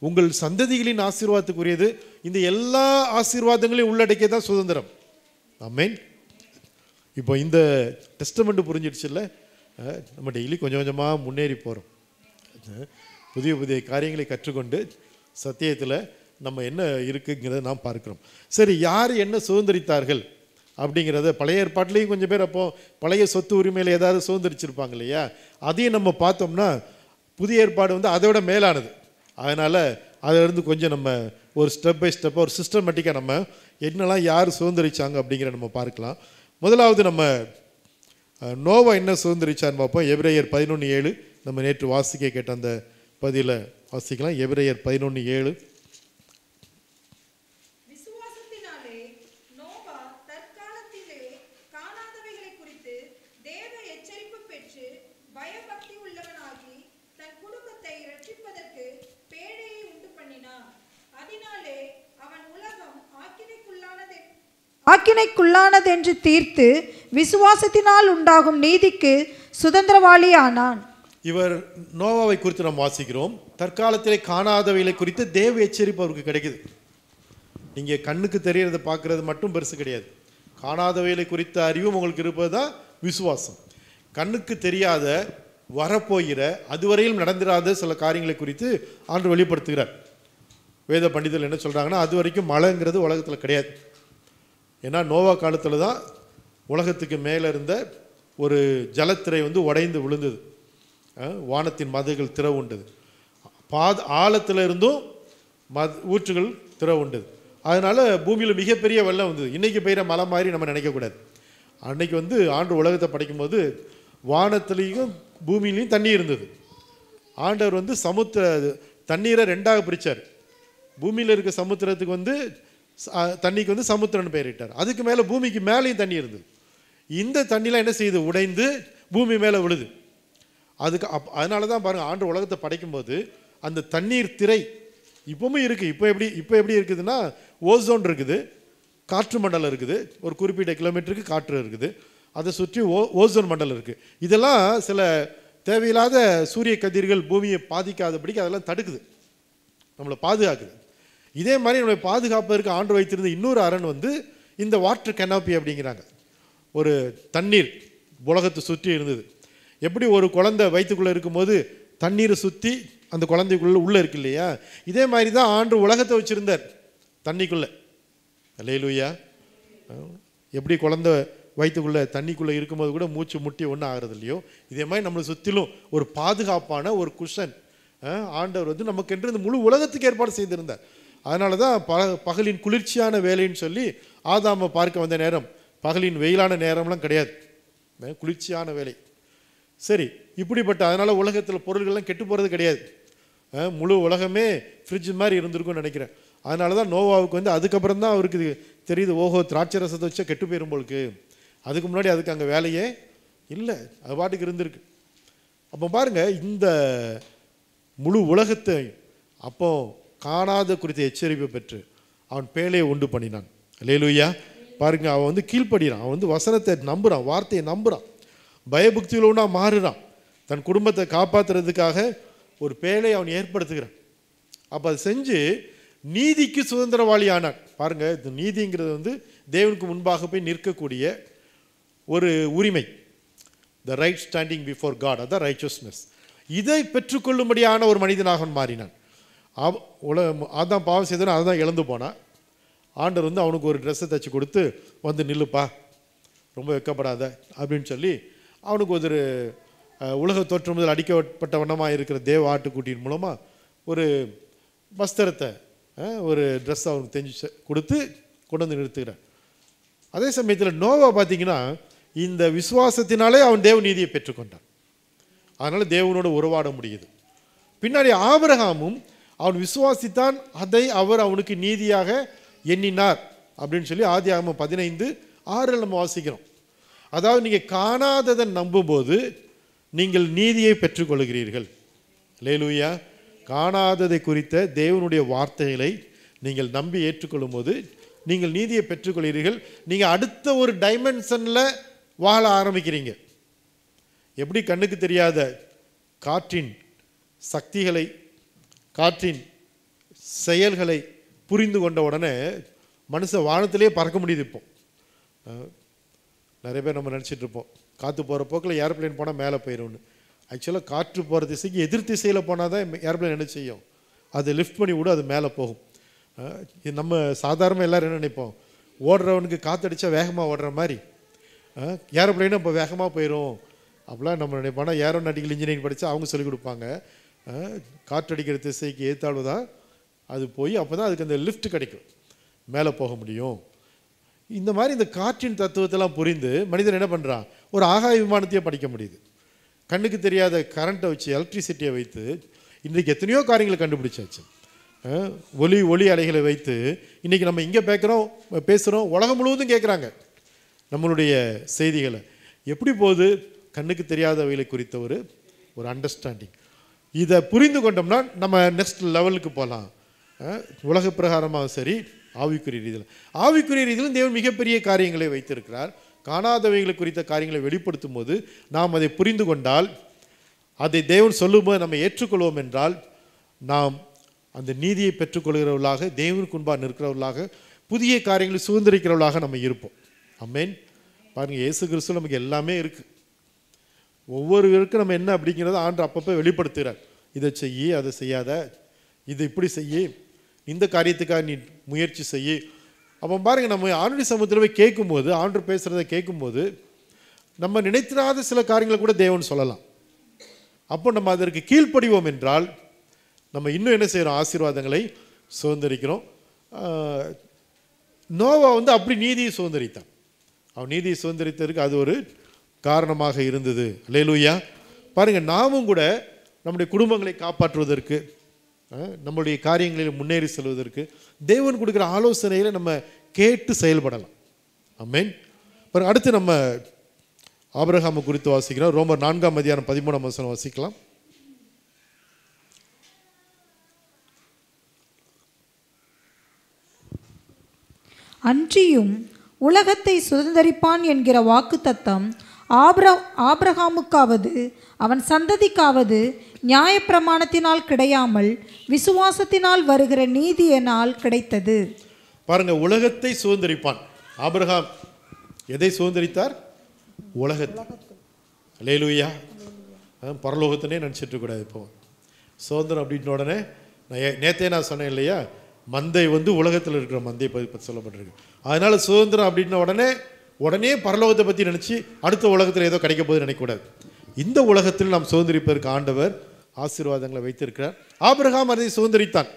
உங்கள் சந்ததிகளின் ஆசீர்வாதத்துக்குரியது, இந்த எல்லா ஆசீர்வாதங்களையும் உள்ளடக்கிய தான் சுதந்திரம். ஆமென். இப்போ இந்த டெஸ்டமெண்ட் புரிஞ்சிடுச்சுல்ல, நம்ம டெய்லி கொஞ்சம் கொஞ்சமாக முன்னேறி போகிறோம். புதிய புதிய காரியங்களை கற்றுக்கொண்டு சத்தியத்தில் நம்ம என்ன இருக்குங்கிறத நாம் பார்க்குறோம். சரி, யார் என்ன சுதந்திரித்தார்கள் அப்படிங்கிறத பழைய ஏற்பாட்டிலையும் கொஞ்சம் பேர் அப்போ பழைய சொத்து உரிமையில் ஏதாவது சுதந்திரிச்சிருப்பாங்க இல்லையா, அதையும் நம்ம பார்த்தோம்னா புதிய ஏற்பாடு வந்து அதை விட மேலானது. அதனால் அதிலிருந்து கொஞ்சம் நம்ம ஒரு ஸ்டெப் பை ஸ்டெப்பாக ஒரு சிஸ்டமேட்டிக்காக நம்ம என்னெல்லாம் யார் சுதந்திரிச்சாங்க அப்படிங்கிற நம்ம பார்க்கலாம். முதலாவது நம்ம நோவா என்ன சுதந்திரிச்சான்னு பார்ப்போம். எபிரேயர் 11:7 நம்ம நேற்று வாசிக்க கேட்ட அந்த பதில வாசிக்கலாம். எபிரேயர் 11:7. விசுவாசத்தினாலே நோவா தற்காலத்திலே காணாதவைகளை குறித்து தேவ எச்சரிப்பு பெற்று பயபக்தி உள்ளவனாகி தன் குடும்பத்தை இரட்சிப்பதற்கு பேழையை உண்டு பண்ணினான். அதனாலே அவன் உலகம் ஆக்கினைக்குள்ளானதென்று தீர்த்து விசுவாசத்தினால் உண்டாகும் நீதிக்கு சுதந்திரவாளி ஆனான். இவர் நோவாவை குறித்து நாம் வாசிக்கிறோம். தற்காலத்திலே காணாதவைகளை குறித்து தேவ எச்சரிப்பு அவருக்கு கிடைக்குது. நீங்கள் கண்ணுக்கு தெரியறதை பார்க்கறது மட்டும் பெருசு கிடையாது. காணாதவைகளை குறித்த அறிவும் உங்களுக்கு இருப்பது தான் விசுவாசம். கண்ணுக்கு தெரியாத, வரப்போகிற, அதுவரையிலும் நடந்திராத சில காரியங்களை குறித்து ஆண்டு வெளிப்படுத்துகிறார். வேத பண்டிதர்கள் என்ன சொல்கிறாங்கன்னா, அது வரைக்கும் மழைங்கிறது உலகத்தில் கிடையாது. ஏன்னா நோவா காலத்தில் தான் உலகத்துக்கு மேலே இருந்த ஒரு ஜலத்திரை வந்து உடைந்து விழுந்தது. வானத்தின் மதுகள் திறவுண்டது. ஆழத்தில் இருந்தும் ஊற்றுகள் திறவுண்டது. அதனால் பூமியில் மிகப்பெரிய வெள்ளம் வந்தது. இன்றைக்கி பெய்கிற மழை மாதிரி நம்ம நினைக்கக்கூடாது. அன்றைக்கி வந்து ஆண்டு உலகத்தை படைக்கும்போது வானத்துலேயும் பூமியிலையும் தண்ணி இருந்தது. ஆண்டவர் வந்து தண்ணீரை ரெண்டாக பிரித்தார். பூமியில் இருக்க சமுத்திரத்துக்கு வந்து தண்ணிக்கு வந்து சமுத்திரம்னு பெயரிட்டார். அதுக்கு மேலே பூமிக்கு மேலேயும் தண்ணி இருந்தது. இந்த தண்ணிலாம் என்ன செய்யுது, உடைந்து பூமி மேலே விழுது. அதனால தான் பாருங்கள், ஆண்டு உலகத்தை படைக்கும்போது அந்த தண்ணீர் திரை இப்பவும் இருக்குது. இப்போ எப்படி இருக்குதுன்னா, ஓசோன் இருக்குது, காற்று மண்டலம் இருக்குது, ஒரு குறிப்பிட்ட கிலோமீட்டருக்கு காற்று இருக்குது, அதை சுற்றி ஓசோன் மண்டலம் இருக்குது. இதெல்லாம் சில தேவையில்லாத சூரிய கதிர்கள் பூமியை பாதிக்காதபடிக்கு அதெல்லாம் தடுக்குது, நம்மளை பாதுகாக்குது. இதே மாதிரி நம்மளை பாதுகாப்பதற்கு ஆண்டு வைத்திருந்த இன்னொரு அரண் வந்து இந்த வாட்டர் கெனாப்பி அப்படிங்கிறாங்க. ஒரு தண்ணீர் உலகத்தை சுற்றி இருந்தது. எப்படி ஒரு குழந்தை வயிற்றுக்குள்ளே இருக்கும்போது தண்ணீரை சுற்றி அந்த குழந்தைக்குள்ளே உள்ளே இருக்கு இல்லையா, இதே மாதிரி தான் ஆண்டு உலகத்தை வச்சுருந்தார் தண்ணிக்குள்ளே. அல்லேலூயா. எப்படி குழந்தை வயிற்றுக்குள்ளே தண்ணிக்குள்ளே இருக்கும்போது கூட மூச்சு முட்டி ஒன்றும் ஆகிறது இல்லையோ, இதே மாதிரி நம்மளை சுற்றிலும் ஒரு பாதுகாப்பான ஒரு குஷன் ஆண்டவர் வந்து நமக்கென்று இந்த முழு உலகத்துக்கு ஏற்பாடு செய்திருந்தார். அதனால தான் பகலின் குளிர்ச்சியான வேலைன்னு சொல்லி ஆதாமை பார்க்க வந்த நேரம் பகலின் வெயிலான நேரம்லாம் கிடையாது, குளிர்ச்சியான வேலை. சரி, இப்படிப்பட்ட அதனால் உலகத்தில் பொருள்கள்லாம் கெட்டு போகிறது கிடையாது. முழு உலகமே ஃப்ரிட்ஜ் மாதிரி இருந்திருக்கும்னு நினைக்கிறேன். அதனால தான் நோவாவுக்கு வந்து அதுக்கப்புறம் தான் அவருக்கு தெரியுது, ஓஹோ திராட்சை ரசத்தை வச்சா கெட்டு போயிடும் போலுக்கு. அதுக்கு முன்னாடி அதுக்கு அங்கே வேலையே இல்லை, அது பாட்டுக்கு இருந்திருக்கு. அப்போ பாருங்கள், இந்த முழு உலகத்தை அப்போ காணாத குறித்த எச்சரிப்பை பெற்று அவன் பேழையை உண்டு பண்ணினான். அல்லேலூயா. பாருங்க, அவன் வந்து கீழ்ப்படுகிறான், அவன் வந்து வசனத்தை நம்புகிறான், வார்த்தையை நம்புகிறான், பயபக்தியுள்ளவனா மாறுறான், தன் குடும்பத்தை காப்பாற்றுறதுக்காக ஒரு பேழை அவன் ஏற்படுத்துகிறான். அப்போ அதை செஞ்சு நீதிக்கு சுதந்திரவாளி ஆனான். பாருங்கள், இந்த நீதிங்கிறது வந்து தேவனுக்கு முன்பாக போய் நிற்கக்கூடிய ஒரு உரிமை, the right standing before God, அதான் ரைச்சஸ்னஸ். இதை பெற்றுக்கொள்ளும்படியான ஒரு மனிதனாக மாறினான். அதான் பாவம் செய்தவன் அதை தான் இழந்து போனான். ஆண்டவர் வந்து அவனுக்கு ஒரு ட்ரெஸ்ஸை தைச்சி கொடுத்து, வந்து நில்லுப்பா, ரொம்ப வெக்கப்படாத அப்படின்னு சொல்லி அவனுக்கு ஒரு உலக தோற்றம் முதல் அடிக்கப்பட்ட வண்ணமாக இருக்கிற தேவ ஆட்டுக்குட்டியின் மூலமாக ஒரு வஸ்திரத்தை, ஒரு ட்ரெஸ்ஸை அவனுக்கு தெரிஞ்சு கொடுத்து கொண்டு வந்து நிறுத்துகிறான். அதே சமயத்தில் நோவா பார்த்தீங்கன்னா, இந்த விசுவாசத்தினாலே அவன் தேவ நீதியை பெற்றுக்கொண்டான். அதனால் தேவனோடு உறவாட முடியுது. பின்னாடி ஆபிரகாமும் அவன் விசுவாசித்தான், அதை அவர் அவனுக்கு நீதியாக எண்ணினார் அப்படின்னு சொல்லி ஆதியாகமம் 15:6 நம்ம வாசிக்கிறோம். அதாவது நீங்கள் காணாததை நம்பும்போது நீங்கள் நீதியை பெற்றுக்கொள்கிறீர்கள். அல்லேலூயா. காணாததை குறித்த தேவனுடைய வார்த்தைகளை நீங்கள் நம்பி ஏற்றுக்கொள்ளும் போது நீங்கள் நீதியை பெற்றுக்கொள்கிறீர்கள். நீங்கள் அடுத்த ஒரு டைமென்ஷனில் வாழ ஆரம்பிக்கிறீங்க. எப்படி கண்ணுக்கு தெரியாத காற்றின் சக்திகளை, காற்றின் செயல்களை புரிந்து கொண்ட உடனே மனுஷன் வானத்திலே பறக்க முடியுது. இப்போ நிறைய பேர் நம்ம நினச்சிட்டு இருப்போம், காற்று போகிற போக்கில் ஏரோப்ளேன் போனால் மேலே போயிடும்னு. ஆக்சுவலாக காற்று போகிற திசைக்கு எதிர் திசையில் போனால் தான் ஏரோப்ளேன் என்ன செய்யும், அதை லிஃப்ட் பண்ணி விட அது மேலே போகும். நம்ம சாதாரண எல்லோரும் என்ன நினைப்போம், ஓடுறவனுக்கு காற்றடிச்சா வேகமாக ஓடுற மாதிரி ஏரோப்ளேனும் இப்போ வேகமாக போயிடும் அப்படிலாம் நம்ம நினைப்போம். ஆனால் ஏரோநாட்டிக்கல் இன்ஜினியரிங் படித்தா அவங்க சொல்லிக் கொடுப்பாங்க, காற்றடிக்கிற திசைக்கு ஏற்றாலும் தான் அது போய் அப்போ தான் அதுக்கு அந்த லிஃப்ட் கிடைக்கும், மேலே போக முடியும். இந்த மாதிரி இந்த காற்றின் தத்துவத்தெல்லாம் புரிந்து மனிதன் என்ன பண்ணுறான், ஒரு ஆகாய விமானத்தையே படிக்க முடியுது. கண்ணுக்கு தெரியாத கரண்ட்டை வச்சு, எலக்ட்ரிசிட்டியை வைத்து இன்றைக்கி எத்தனையோ காரியங்களை கண்டுபிடிச்சாச்சு. ஒளி அலைகளை வைத்து இன்றைக்கி நம்ம இங்கே பேசுகிறோம், உலகம் முழுவதும் கேட்குறாங்க நம்மளுடைய செய்திகளை. எப்படி போகுது, கண்ணுக்கு தெரியாதவைகளை குறித்த ஒரு அண்டர்ஸ்டாண்டிங். இதை புரிந்து கொண்டோம்னா நம்ம நெக்ஸ்ட் லெவலுக்கு போகலாம். உலக பிரகாரமாக சரி, ஆவிக்குரிய ரீதியில். ஆவிக்குரிய ரீதியிலும் தேவன் மிகப்பெரிய காரியங்களை வைத்திருக்கிறார். காணாதவைகளை குறித்த காரியங்களை வெளிப்படுத்தும் போது நாம் அதை புரிந்து கொண்டால், அதை தேவன் சொல்லும்போது நம்ம ஏற்றுக்கொள்வோம் என்றால், நாம் அந்த நீதியை பெற்றுக்கொள்கிறவர்களாக, தேவனுக்கு முன்பாக நிற்கிறவர்களாக, புதிய காரியங்களை சுதந்திரிக்கிறவர்களாக நம்ம இருப்போம். ஆமென். பாருங்கள், இயேசு கிறிஸ்து நமக்கு எல்லாமே இருக்குது. ஒவ்வொருவருக்கும் நம்ம என்ன அப்படிங்கிறத ஆண்டவர் அப்பப்போ வெளிப்படுத்துகிறார். இதை செய்யி, அதை செய்யாத, இது இப்படி செய்யி, இந்த காரியத்துக்காக நீ முயற்சி செய்யி. அப்போ பாருங்கள், நம்ம ஆண்டவருடைய சமூகத்தில் போய் கேட்கும்போது, ஆண்டவர் பேசுகிறத கேட்கும்போது நம்ம நினைத்திராத சில காரியங்களை கூட தேவன் சொல்லலாம். அப்போ நம்ம அதற்கு கீழ்ப்படிவோம் என்றால் நம்ம இன்னும் என்ன செய்கிறோம், ஆசீர்வாதங்களை சுதந்திரிக்கிறோம். நோவா அப்படி நீதியை சுதந்திரித்தான். அவன் நீதியை சுதந்திரித்ததற்கு அது ஒரு காரணமாக இருந்தது. அல்லேலூயா. பாருங்கள், நாமும் கூட நம்முடைய குடும்பங்களை காப்பாற்றுவதற்கு, நம்முடைய காரியங்களில் முன்னேறி செல்வதற்கு தேவன் கொடுக்குற ஆலோசனைகளை நம்ம கேட்டு செயல்படலாம். ஆமென். பாருங்கள், அடுத்து நம்ம ஆபிரகாமை குறித்து வாசிக்கிறோம். ரோமர் 4:13 வாசிக்கலாம். அன்றியும் உலகத்தை சுதந்தரிப்பான் என்கிற வாக்குத்தத்தம் ஆபிரகாமுக்காவது அவன் சந்ததிக்காவது நியாயப்பிரமாணத்தினால் கிடையாமல் விசுவாசத்தினால் வருகிற நீதியினால் கிடைத்தது. பாருங்க, உலகத்தை சுதந்தரிப்பான். ஆபிரகாம் எதை சுதந்தரித்தார்? உலகத்தை. அல்லேலூயா. பரலோகத்தினே நினச்சிட்டு இருக்கக்கூடாது. இப்போ சுதந்திரம் அப்படின்ற உடனே நேற்றே நான் சொன்னேன் இல்லையா, மந்தை உலகத்தில் இருக்கிற மந்தையை பற்றி சொல்லப்பட்டிருக்கு. அதனால் சுதந்திரம் அப்படின்ன உடனே பரலோகத்தை பற்றி நினச்சி அடுத்த உலகத்தில் ஏதோ கிடைக்க போது நினைக்கக்கூடாது. இந்த உலகத்தில் நாம் சுதந்திரிப்பதற்கு ஆண்டவர் ஆசீர்வாதங்களை வைத்திருக்கிறார். ஆபிரகாம் அதை சுதந்திரித்தான்.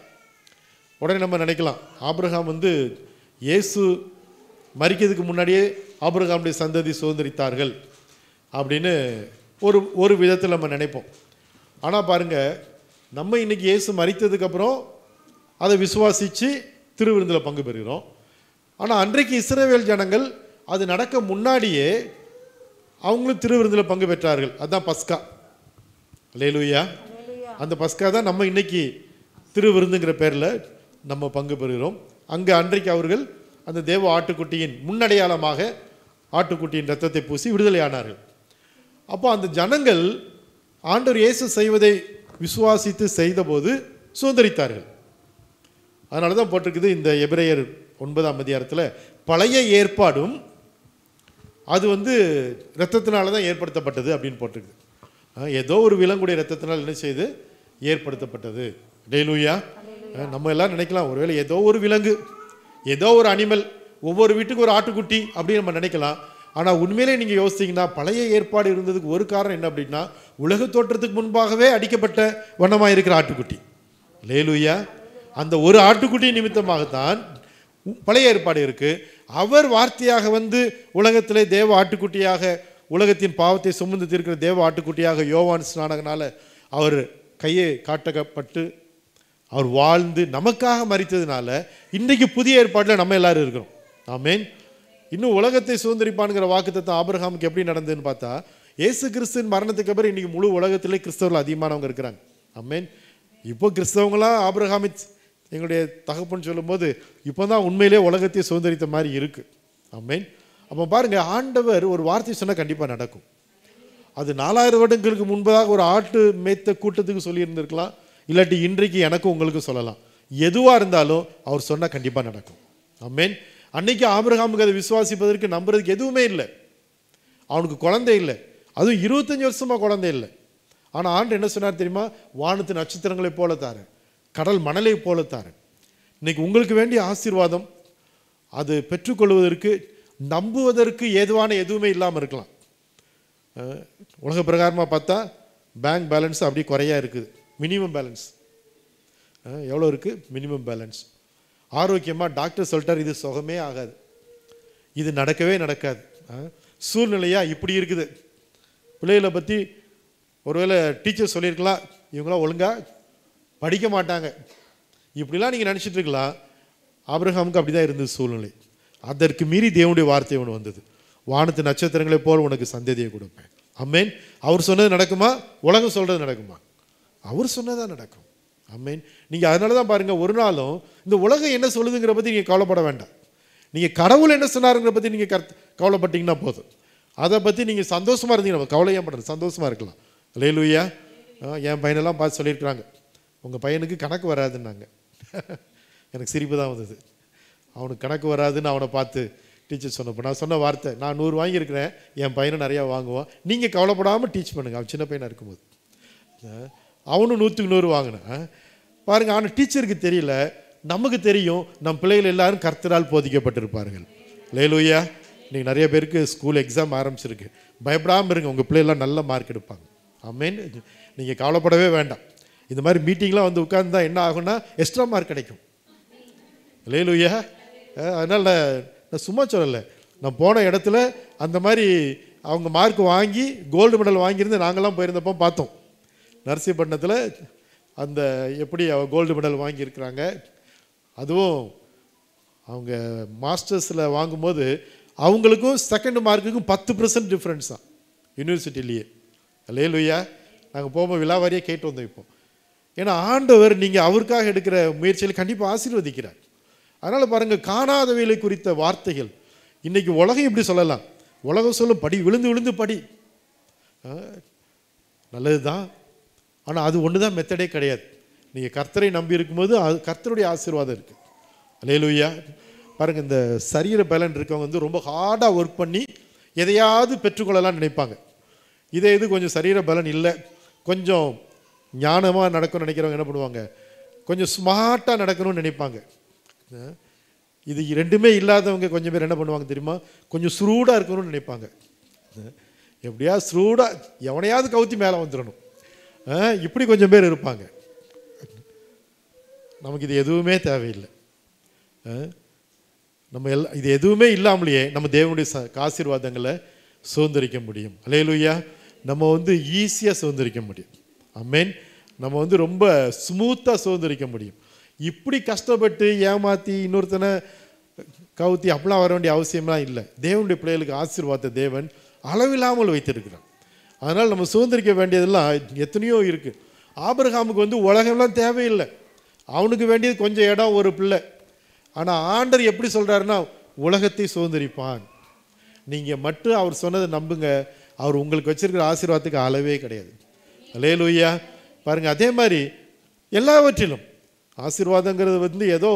உடனே நம்ம நினைக்கலாம், ஆபிரகாம் இயேசு மரிக்கிறதுக்கு முன்னாடியே ஆபிரகாமுடைய சந்ததி சுதந்திரித்தார்கள் அப்படின்னு ஒரு விதத்தில் நம்ம நினைப்போம். ஆனால் பாருங்கள், நம்ம இன்றைக்கி இயேசு மரித்ததுக்கப்புறம் அதை விசுவாசித்து திருவிருந்தில் பங்கு பெறுகிறோம். ஆனால் அன்றைக்கு இஸ்ரவேல் ஜனங்கள் அது நடக்க முன்னாடியே அவங்களும் திருவிருந்தில் பங்கு பெற்றார்கள். அதுதான் பஸ்கா. அல்லேலூயா. அந்த பஸ்கா தான் நம்ம இன்னைக்கு திருவிருந்துங்கிற பேரில் நம்ம பங்கு பெறுகிறோம். அங்கே அன்றைக்கு அவர்கள் அந்த தேவ ஆட்டுக்குட்டியின் முன்னடையாளமாக ஆட்டுக்குட்டியின் ரத்தத்தை பூசி விடுதலையானார்கள். அப்போ அந்த ஜனங்கள் ஆண்டவர் இயேசு செய்வதை விசுவாசித்து செய்தபோது சுதந்திரித்தார்கள். அதனால தான் போட்டிருக்குது இந்த எபிரேயர் 9 பழைய ஏற்பாடும் அது இரத்தத்தினால தான் ஏற்படுத்தப்பட்டது அப்படின்னு போட்டிருக்குது. ஏதோ ஒரு விலங்குடைய இரத்தத்தினால் என்ன செய்து ஏற்படுத்தப்பட்டது. அல்லேலூயா. நம்ம எல்லாம் நினைக்கலாம், ஒருவேளை ஏதோ ஒரு விலங்கு, ஏதோ ஒரு அனிமல், ஒவ்வொரு வீட்டுக்கு ஒரு ஆட்டுக்குட்டி அப்படின்னு நம்ம நினைக்கலாம். ஆனால் உண்மையிலே நீங்கள் யோசித்தீங்கன்னா பழைய ஏற்பாடு இருந்ததுக்கு ஒரு காரணம் என்ன அப்படின்னா, உலக தோற்றத்துக்கு முன்பாகவே அடிக்கப்பட்ட வண்ணமாக இருக்கிற ஆட்டுக்குட்டி. அல்லேலூயா. அந்த ஒரு ஆட்டுக்குட்டி நிமித்தமாகத்தான் பழைய ஏற்பாடு இருக்குது. அவர் வார்த்தையாக உலகத்திலே தேவ ஆட்டுக்குட்டியாக, உலகத்தின் பாவத்தை சுமந்து தீர்க்கிற தேவ ஆட்டுக்குட்டியாக யோவான் ஸ்நானகனால் அவர் கையை காட்டப்பட்டு அவர் வாழ்ந்து நமக்காக மரித்ததுனால இன்றைக்கு புதிய ஏற்பாட்டில் நம்ம எல்லாரும் இருக்கிறோம். ஆமென். இன்னும் உலகத்தை சுதந்திரிப்பான்ங்கிற வாக்குத்தத்தம் ஆபிரகாமுக்கு எப்படி நடந்ததுன்னு பார்த்தா, இயேசு கிறிஸ்துவின் மரணத்துக்கு அப்புறம் இன்னைக்கு முழு உலகத்திலே கிறிஸ்தவர்கள் அதிகமானவங்க இருக்கிறாங்க. ஆமென். இப்போ கிறிஸ்தவங்களாம் ஆபிரகாமை எங்களுடைய தகப்பன்னு சொல்லும்போது இப்போ தான் உண்மையிலே உலகத்தை சுதந்திரித்த மாதிரி இருக்கு. ஆமென். அப்போ பாருங்க, ஆண்டவர் ஒரு வார்த்தை சொன்னால் கண்டிப்பாக நடக்கும். அது 4000 வருடங்களுக்கு முன்பதாக ஒரு ஆட்டு மேய்த்த கூட்டத்துக்கு சொல்லியிருந்திருக்கலாம், இல்லாட்டி இன்றைக்கு எனக்கும் உங்களுக்கு சொல்லலாம். எதுவாக இருந்தாலும் அவர் சொன்னால் கண்டிப்பாக நடக்கும். ஆமென். அன்னைக்கு ஆபிரகாமுக்கு அதை விசுவாசிப்பதற்கு நம்புறதுக்கு எதுவுமே இல்லை. அவனுக்கு குழந்தை இல்லை, அதுவும் 25 வருஷமாக குழந்தை இல்லை. ஆனால் ஆண்டு என்ன சொன்னார் தெரியுமா? வானத்து நட்சத்திரங்களை போல தாரு, கடல் மணலை போல தாரு. இன்னைக்கு உங்களுக்கு வேண்டிய ஆசீர்வாதம் அது பெற்றுக்கொள்வதற்கு நம்புவதற்கு ஏதுவான எதுவுமே இல்லாமல் இருக்கலாம். உலக பிரகாரமாக பார்த்தா பேங்க் பேலன்ஸ் அப்படி குறையா இருக்குது. மினிமம் பேலன்ஸ் எவ்வளோ இருக்குது? Minimum balance. ஆரோக்கியமாக டாக்டர் சொல்லிட்டார், இது சுகமே ஆகாது, இது நடக்கவே நடக்காது. சூழ்நிலையாக இப்படி இருக்குது. பிள்ளைகளை பற்றி ஒருவேளை டீச்சர் சொல்லியிருக்கலாம், இவங்களாம் ஒழுங்காக படிக்க மாட்டாங்க, இப்படிலாம் நீங்கள் நினச்சிட்டு இருக்கலாம். ஆபிரகாமுக்கு அப்படி தான் இருந்தது சூழ்நிலை. அதற்கு மீறி தேவனுடைய வார்த்தை ஒன்று வந்தது, வானத்து நட்சத்திரங்களை போல் உனக்கு சந்ததியை கொடுப்பேன். ஆமென். அவர் சொன்னது நடக்குமா? உலகம் சொல்கிறது நடக்குமா? அவர் சொன்னதான் நடக்கும். ஆமென். நீங்கள் அதனால தான் பாருங்கள், ஒரு நாளும் இந்த உலகம் என்ன சொல்லுதுங்கிற பற்றி நீங்கள் கவலைப்பட வேண்டாம். நீங்கள் கடவுள் என்ன சொன்னாருங்கிற பற்றி நீங்கள் கவலைப்பட்டீங்கன்னா போதும். அதை பற்றி நீங்கள் சந்தோஷமாக இருந்தீங்கன்னா, கவலையாக படுறது, சந்தோஷமாக இருக்கலாம். அல்லேலூயா. என் பையனெல்லாம் பார்த்து சொல்லியிருக்கிறாங்க, உங்கள் பையனுக்கு கணக்கு வராதுன்னாங்க. எனக்கு சிரிப்பு தான் வந்தது. அவனுக்கு கணக்கு வராதுன்னு அவனை பார்த்து டீச்சர் சொன்னப்போ நான் சொன்ன வார்த்தை, நான் 100 வாங்கியிருக்கிறேன், என் பையனை நிறையா வாங்குவான், நீங்கள் கவலைப்படாமல் டீச் பண்ணுங்கள். அவன் சின்ன பையனாக இருக்கும்போது அவனும் 100க்கு 100 வாங்கினேன். பாருங்கள், ஆனால் டீச்சருக்கு தெரியல, நமக்கு தெரியும். நம் பிள்ளைகள் எல்லாரும் கர்த்தரால் போதிக்கப்பட்டிருப்பார்கள். அல்லேலூயா. இன்றைக்கி நிறைய பேருக்கு ஸ்கூல் எக்ஸாம் ஆரம்பிச்சிருக்கு. பயப்படாமல் இருங்க, உங்கள் பிள்ளைகள்லாம் நல்ல மார்க் எடுப்பாங்க. ஆமென். நீங்கள் கவலைப்படவே வேண்டாம். இந்த மாதிரி மீட்டிங்லாம் வந்து உட்கார்ந்தா என்ன ஆகும்னா எக்ஸ்ட்ரா மார்க் கிடைக்கும். அல்லேலூயா. அதனால் நான் சும்மா சொல்லலை, நான் போன இடத்துல அந்த மாதிரி அவங்க மார்க் வாங்கி கோல்டு மெடல் வாங்கியிருந்து நாங்கள்லாம் போயிருந்தப்போ பார்த்தோம். நரசிப்பட்டினத்தில் அந்த எப்படி கோல்டு மெடல் வாங்கியிருக்கிறாங்க. அதுவும் அவங்க மாஸ்டர்ஸில் வாங்கும்போது அவங்களுக்கும் செகண்ட் மார்க்குக்கும் 10% டிஃப்ரென்ஸ் தான் யூனிவர்சிட்டிலேயே. அல்லேலூயா. நாங்கள் போகும்போது விழாவாரியாக கேட்டு வந்தோம். இப்போ ஏன்னா ஆண்டவர் நீங்கள் அவருக்காக எடுக்கிற முயற்சியில் கண்டிப்பாக ஆசீர்வதிக்கிறார். அதனால் பாருங்கள், காணாதவைகளை குறித்த வார்த்தைகள் இன்றைக்கி உலகம் இப்படி சொல்லலாம். உலகம் சொல்லும், படி, விழுந்து விழுந்து படி, நல்லது தான். ஆனால் அது ஒன்று தான் மெத்தடே கிடையாது. நீங்கள் கர்த்தரை நம்பி இருக்கும்போது அது கர்த்தருடைய ஆசீர்வாதம் இருக்குது. அல்லேலூயா. பாருங்கள், இந்த சரீர பலன் இருக்கவங்க வந்து ரொம்ப ஹார்டாக ஒர்க் பண்ணி எதையாவது பெற்றுக்கொள்ளலாம்னு நினைப்பாங்க. இதே இது கொஞ்சம் சரீர பலன் இல்லை, கொஞ்சம் ஞானமாக நடக்கணும்னு நினைக்கிறவங்க என்ன பண்ணுவாங்க, கொஞ்சம் ஸ்மார்ட்டாக நடக்கணும்னு நினைப்பாங்க. இது ரெண்டுமே இல்லாதவங்க கொஞ்சம் பேர் என்ன பண்ணுவாங்க தெரியுமா, கொஞ்சம் ஸ்ரூடாக இருக்கணும்னு நினைப்பாங்க. எப்படியா ஸ்ரூடாக எவனையாவது கவுத்தி மேலே வந்துடணும், இப்படி கொஞ்சம் பேர் இருப்பாங்க. நமக்கு இது எதுவுமே தேவையில்லை. நம்ம இது எதுவுமே இல்லாமலேயே நம்ம தேவனுடைய ஆசீர்வாதங்களை சுதந்திரிக்க முடியும். அல்லேலூயா. நம்ம வந்து ஈஸியாக சுதந்திரிக்க முடியும். ஆமென். நம்ம வந்து ரொம்ப ஸ்மூத்தாக சுதந்திரிக்க முடியும். இப்படி கஷ்டப்பட்டு ஏமாற்றி இன்னொருத்தனை கவுத்தி அப்படிலாம் வர வேண்டிய அவசியம்லாம் இல்லை. தேவனுடைய பிள்ளைகளுக்கு ஆசீர்வாத தேவன் அளவில்லாமல் வைத்திருக்கிறான். அதனால் நம்ம சுதந்திரிக்க வேண்டியதெல்லாம் எத்தனையோ இருக்குது. ஆபிரகாமுக்கு வந்து உலகம்லாம் தேவையில்லை, அவனுக்கு வேண்டியது கொஞ்சம் இடம், ஒரு பிள்ளை. ஆனால் ஆண்டவர் எப்படி சொல்கிறாருன்னா, உலகத்தை சுதந்திரிப்பான். நீங்கள் மட்டும் அவர் சொன்னதை நம்புங்க, அவர் உங்களுக்கு வச்சிருக்கிற ஆசீர்வாதத்துக்கு அளவே கிடையாது. அல்லேலூயா. பாருங்கள், அதே மாதிரி எல்லாவற்றிலும் ஆசீர்வாதங்கிறது வந்து ஏதோ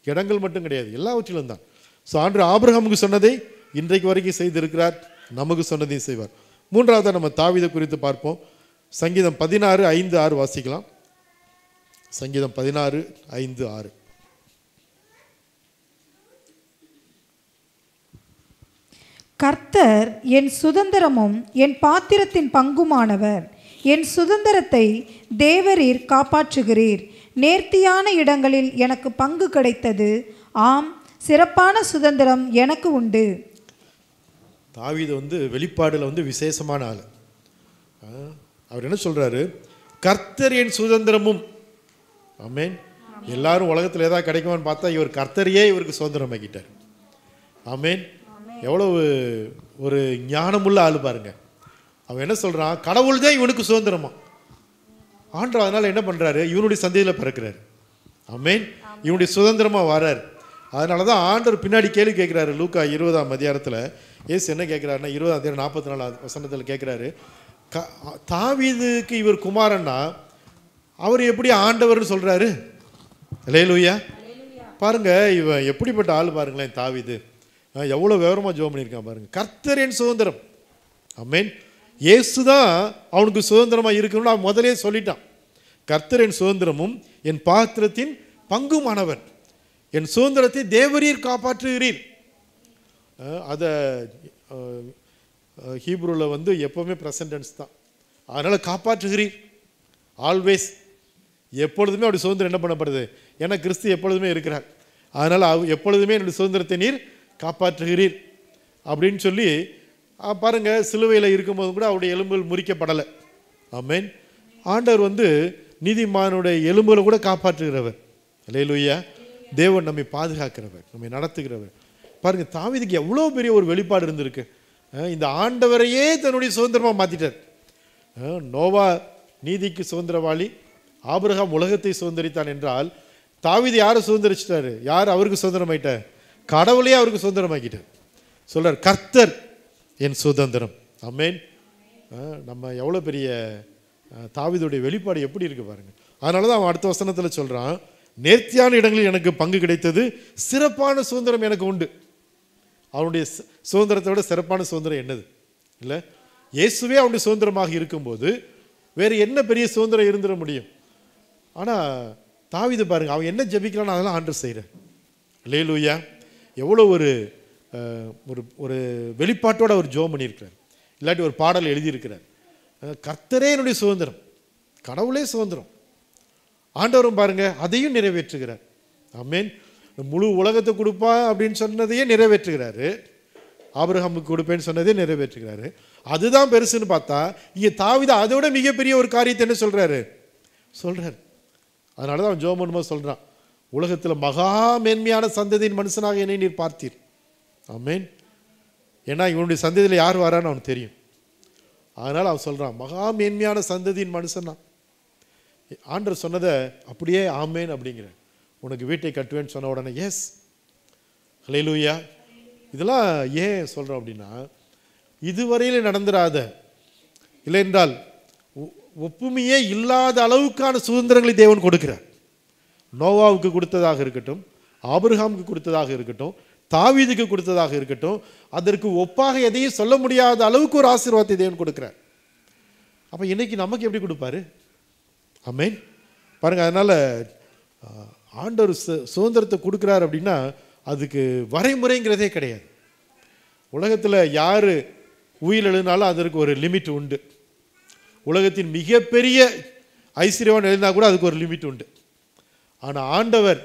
இடங்கள் மட்டும் கிடையாது, எல்லாவற்றிலும் தான். ஸோ ஆண்டவர் ஆபிரகாமுக்கு சொன்னதை இன்றைக்கு வரைக்கும் செய்திருக்கிறார், நமக்கு சொன்னதையும் செய்வார். மூன்றாவதாக நம்ம தாவீதை குறித்து பார்ப்போம். சங்கீதம் 16:5-6 வாசிக்கலாம். சங்கீதம் 16:5-6. கர்த்தர் என் சுதந்திரமும் என் பாத்திரத்தின் பங்குமானவர். என் சுதந்திரத்தை தேவரீர் காப்பாற்றுகிறீர். நேர்த்தியான இடங்களில் எனக்கு பங்கு கிடைத்தது. ஆம், சிறப்பான சுதந்திரம் எனக்கு உண்டு. தாவீது வந்து வெளிப்பாடுல வந்து விசேஷமான ஆள். அவர் என்ன சொல்றாரு, கர்த்தர் என் சுதந்திரமும். ஆமென். எல்லாரும் உலகத்தில் ஏதாவது கிடைக்குமான்னு பார்த்தா இவர் கர்த்தரையே இவருக்கு சுதந்திரம் ஆக்கிட்டார். ஆமென். எவ்வளவு ஒரு ஞானமுள்ள ஆள் பாருங்க. அவன் என்ன சொல்றான், கடவுள் தான் இவனுக்கு சுதந்திரமா. ஆண்டவர் அதனால என்ன பண்றாரு, இவனுடைய சந்ததியில் பிறக்கிறாரு. ஆமென். இவனுடைய சுதந்திரமா வராரு. அதனால தான் ஆண்டவர் பின்னாடி கேள்வி கேட்கிறாரு. லூக்கா 20ஆம் அதிகாரத்தில் இயேசு என்ன கேட்கிறாருன்னா 20ஆம் அதிகாரம் 44 வசனத்தில் கேட்கிறாரு, தாவீதுக்கு இவர் குமாரன்னா அவர் எப்படி ஆண்டவர்னு சொல்றாரு? அல்லேலூயா. பாருங்க இவன் எப்படிப்பட்ட ஆள் பாருங்களேன். தாவீது எவ்வளோ விவரமாக ஜெபம் பண்ணியிருக்கான் பாருங்க. கர்த்தர் என் சுதந்திரம். ஆமென். இயேசு தான் அவனுக்கு சுதந்திரமாக இருக்கணும்னு அவன் முதலே சொல்லிட்டான். கர்த்தர் என் சுதந்திரமும் என் பாத்திரத்தின் பங்குமானவர். என் சுதந்திரத்தை தேவரீர் காப்பாற்றுகிறீர். அதை ஹீப்ரூவில் வந்து எப்போவுமே ப்ரெசன்டென்ஸ் தான். அதனால் காப்பாற்றுகிறீர். ஆல்வேஸ், எப்பொழுதுமே அவருடைய சுதந்திரம் என்ன பண்ணப்படுது? ஏன்னா கிறிஸ்து எப்பொழுதுமே இருக்கிறார். அதனால் எப்பொழுதுமே என்னுடைய சுதந்திரத்தை நீர் காப்பாற்றுகிறீர் அப்படின்னு சொல்லி பாருங்க. சிலுவையில் இருக்கும்போது கூட அவருடைய எலும்புகள் முறிக்கப்படலை. ஆமென். ஆண்டவர் வந்து நீதிமானுடைய எலும்புகளை கூட காப்பாற்றுகிறவர். அல்லேலூயா. தேவன் நம்மை பாதுகாக்கிறவர், நம்மை நடத்துகிறவர். பாருங்க, தாவீதுக்கு எவ்வளோ பெரிய ஒரு வெளிப்பாடு இருந்திருக்கு. இந்த ஆண்டவரையே தன்னுடைய சுதந்திரமாக மாற்றிட்டார். நோவா நீதிக்கு சுதந்திரவாளி, ஆபிரகாம் உலகத்தை சுதந்திரித்தான் என்றால் தாவீது யாரை சுதந்திரிச்சிட்டாரு? யார் அவருக்கு சுதந்திரமாயிட்டார்? கடவுளையே அவருக்கு சுதந்திரமாக்கிட்டார். சொல்றார், கர்த்தர் என் சுதந்திரம். ஆமென். நம்ம எவ்வளோ பெரிய தாவீதுடைய வெளிப்பாடு எப்படி இருக்கு பாருங்க. அதனால தான் அவன் அடுத்த வசனத்தில் சொல்றான், நேர்த்தியான இடங்களில் எனக்கு பங்கு கிடைத்தது, சிறப்பான சுதந்திரம் எனக்கு உண்டு. அவனுடைய சுதந்திரத்தை விட சிறப்பான சுதந்திரம் என்னது இல்லை? இயேசுவே அவனுடைய சுதந்திரமாக இருக்கும்போது வேறு என்ன பெரிய சுதந்திரம் இருந்துட முடியும்? ஆனால் தாவீது பாருங்க, அவன் என்ன ஜெபிக்கிறான்னு அதெல்லாம் ஆண்டவர் செய்கிறார். அல்லேலூயா. எவ்வளோ ஒரு ஒரு வெளிப்பாட்டோடு அவர் ஜெபம் பண்ணியிருக்கிறார். இல்லாட்டி ஒரு பாடல் எழுதியிருக்கிறார். கர்த்தரே என்னுடைய சுதந்திரம், கடவுளே சுதந்திரம். ஆண்டவரும் பாருங்க அதையும் நிறைவேற்றுகிறார். ஆமென். முழு உலகத்தை கொடுப்பா அப்படின்னு சொன்னதையே நிறைவேற்றுகிறாரு. ஆபிரகாமுக்கு கொடுப்பேன்னு சொன்னதே நிறைவேற்றுகிறாரு. அதுதான் பெருசுன்னு பார்த்தா இங்கே தாவீது அதோட மிகப்பெரிய ஒரு காரியத்தை என்ன சொல்றாரு? அதனால தான் அவன் ஜெபம் பண்ணும்போது சொல்றான், உலகத்தில் மகா மேன்மையான சந்ததியின் மனுஷனாக என்னை நீர் பார்த்தீர். ஆமென். ஏன்னா இவனுடைய சந்ததியில் யார் வரான்னு அவனுக்கு தெரியும். அதனால் அவன் சொல்றான், மகா மேன்மையான சந்ததியின் மனுஷன் தான். ஆண்டவர் சொன்னதை அப்படியே ஆமேன் அப்படிங்கிற. உனக்கு வீட்டை கட்டுவேன்னு சொன்ன உடனே எஸ், ஹல்லேலூயா. இதெல்லாம் ஏன் சொல்கிறோம் அப்படின்னா, இதுவரையில் நடந்துராத, இல்லை என்றால் ஒப்புமையே இல்லாத அளவுக்கான சுதந்திரங்களை தேவன் கொடுக்கிறார். நோவாவுக்கு கொடுத்ததாக இருக்கட்டும், ஆபிரகாமுக்கு கொடுத்ததாக இருக்கட்டும், தாவீதுக்கு கொடுத்ததாக இருக்கட்டும், அதற்கு ஒப்பாக எதையும் சொல்ல முடியாத அளவுக்கு ஒரு ஆசீர்வாதத்தை தேவன் கொடுக்கிறார். அப்போ இன்னைக்கு நமக்கு எப்படி கொடுப்பாரு? ஆமென். பாருங்க, அதனால ஆண்டவர் சுதந்திரத்தை கொடுக்குறார் அப்படின்னா அதுக்கு வரைமுறைங்கிறதே கிடையாது. உலகத்தில் யார் உயிர் எழுதினாலும் அதற்கு ஒரு லிமிட் உண்டு. உலகத்தின் மிகப்பெரிய ஐஸ்வர்யவான் எழுதினா கூட அதுக்கு ஒரு லிமிட் உண்டு. ஆனால் ஆண்டவர்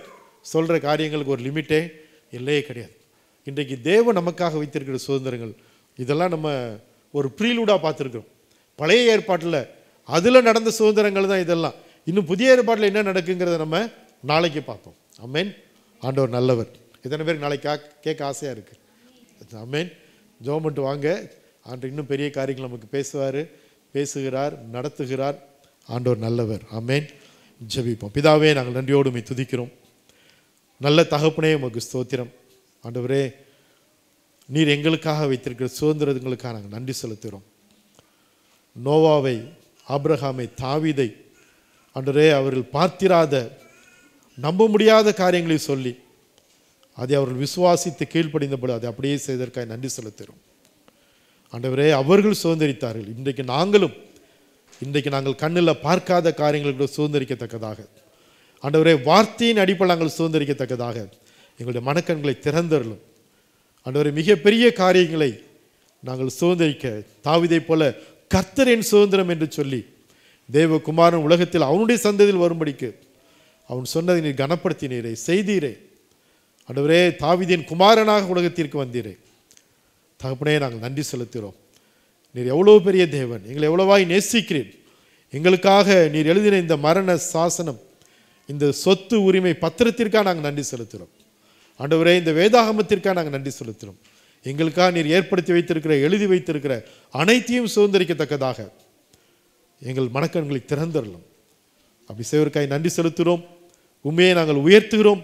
சொல்கிற காரியங்களுக்கு ஒரு லிமிட்டே இல்லையே கிடையாது. இன்றைக்கு தேவன் நமக்காக வைத்திருக்கிற சுதந்திரங்கள் இதெல்லாம் நம்ம ஒரு ப்ரீலூடாக பார்த்துருக்கோம். பழைய ஏற்பாட்டில் அதில் நடந்த சுதந்திரங்கள் தான் இதெல்லாம். இன்னும் புதிய ஏற்பாட்டில் என்ன நடக்குங்கிறத நம்ம நாளைக்கு பார்ப்போம். ஆமென். ஆண்டவர் நல்லவர். எத்தனை பேருக்கு நாளைக்கு கேட்க ஆசையாக இருக்குது? ஆமென். ஜெபம் பண்ணிட்டு வாங்க. ஆண்டவர் இன்னும் பெரிய காரியங்கள் நமக்கு பேசுகிறார், நடத்துகிறார். ஆண்டவர் நல்லவர். ஆமென். ஜெபிப்போம். பிதாவே, நாங்கள் நன்றியோடு உம்மை துதிக்கிறோம். நல்ல தகப்பனே, உமக்கு ஸ்தோத்திரம். ஆண்டவரே, நீர் எங்களுக்காக வைத்திருக்கிற சுதந்திரங்களுக்காக நாங்கள் நன்றி செலுத்துகிறோம். நோவாவை, ஆபிரகாமை, தாவீதை ஆண்டவரே, அவர்கள் பார்த்திராத நம்ப முடியாத காரியங்களை சொல்லி அதை அவர்கள் விசுவாசித்து கீழ்ப்படிந்தபோது அதை அப்படியே செய்ததற்காக நன்றி செலுத்துகிறோம். ஆண்டவரே, அவர்கள் சுதந்திரித்தார்கள். இன்றைக்கு நாங்கள் கண்ணில் பார்க்காத காரியங்களுக்கு சுதந்திரிக்கத்தக்கதாக, ஆண்டவரே, வார்த்தையின் அடிப்படையில் நாங்கள் சுதந்திரிக்கத்தக்கதாக எங்களுடைய மனக்கண்களை திறந்தருளும். ஆண்டவரே, மிகப்பெரிய காரியங்களை நாங்கள் சுதந்திரிக்க தாவீதை போல கர்த்தரின் சுதந்திரம் என்று சொல்லி தேவகுமாரன் உலகத்தில் அவனுடைய சந்ததியில் வரும்படிக்கு அவன் சொன்னதை நீர் கனப்படுத்தினீரே, செய்தீரே. ஆண்டவரே, தாவீதின் குமாரனாக உலகத்திற்கு வந்தீரே. தகப்பனே, நாங்கள் நன்றி செலுத்துகிறோம். நீர் எவ்வளோ பெரிய தேவன், எங்களை எவ்வளவாய் நேசிக்கிறீர். எங்களுக்காக நீர் எழுதின இந்த மரண சாசனம், இந்த சொத்து உரிமை பத்திரத்திற்காக நாங்கள் நன்றி செலுத்துகிறோம். ஆண்டவரே, இந்த வேதாகமத்திற்காக நாங்கள் நன்றி செலுத்துகிறோம். எங்களுக்காக நீர் ஏற்படுத்தி வைத்திருக்கிற, எழுதி வைத்திருக்கிற அனைத்தையும் சுதந்திரிக்கத்தக்கதாக எங்கள் மனக்கண்களை திறந்தரலும். அப்படி செய்வதற்காக நன்றி செலுத்துகிறோம். உண்மையை நாங்கள் உயர்த்துகிறோம்.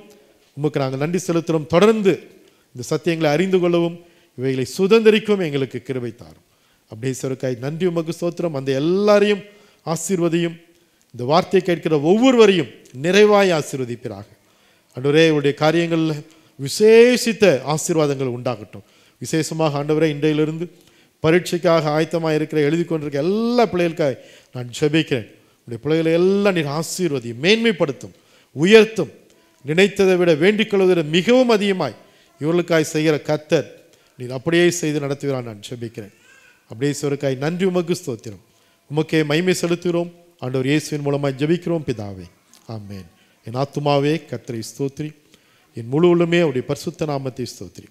உமக்கு நாங்கள் நன்றி செலுத்துகிறோம். தொடர்ந்து இந்த சத்தியங்களை அறிந்து கொள்ளவும் இவைகளை சுதந்திரிக்கவும் எங்களுக்கு கிருபை தாரும். அப்படியே செய்வதற்காக நன்றி. உமக்கு ஸ்தோத்திரம். அந்த எல்லாரையும் ஆசீர்வதியும். இந்த வார்த்தையை கேட்கிற ஒவ்வொருவரையும் நிறைவாய் ஆசீர்வதிப்பீராக. ஆண்டவரே, உடைய காரியங்களில் விசேஷித்த ஆசீர்வாதங்கள் உண்டாகட்டும். விசேஷமாக ஆண்டவரே, இன்றையிலிருந்து பரீட்சைக்காக ஆயத்தமாக இருக்கிற, எழுதி கொண்டிருக்க எல்லா பிள்ளைகளுக்காக நான் ஜெபிக்கிறேன். உடைய பிள்ளைகளை எல்லாம் நீர் ஆசீர்வதியும், மேன்மைப்படுத்தும், உயர்த்தும். நினைத்ததை விட வேண்டிக் கொள்வதை விட மிகவும் அதிகமாய் இவர்களுக்காய் செய்கிற கர்த்தர் நீர் அப்படியே செய்து நடத்துகிறான் நான் ஜெபிக்கிறேன். அப்படியே சொல்வதற்காய் நன்றி. உமக்கு ஸ்தோத்திரம். உமக்கே மகிமை செலுத்துகிறோம். ஆண்டவர் இயேசுவின் மூலமாய் ஜெபிக்கிறோம் பிதாவே, ஆமென். என் ஆத்துமாவே கர்த்தரை ஸ்தோத்திரி, என் முழு உள்ளமே அவருடைய பரிசுத்த நாமத்தை ஸ்தோத்திரி.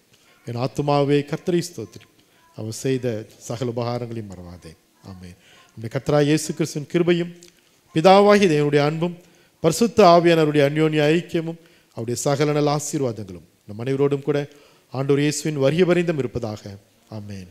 என் ஆத்துமாவே கர்த்தரை ஸ்தோத்திரி, அவர் செய்த சகல உபகாரங்களையும் மறவாதே, ஆமென். நம்முடைய கர்த்தராகிய இயேசு கிறிஸ்துவின் கிருபையும் பிதாவாகிய தேவனுடைய அன்பும் பரிசுத்த ஆவியானவருடைய அந்யோன்ய ஐக்கியமும் அவருடைய சகல நல் ஆசீர்வாதங்களும் நம் அனைவரோடும் கூட ஆண்டவர் இயேசுவின் வருகை பரிந்தும் இருப்பதாக, ஆமென்.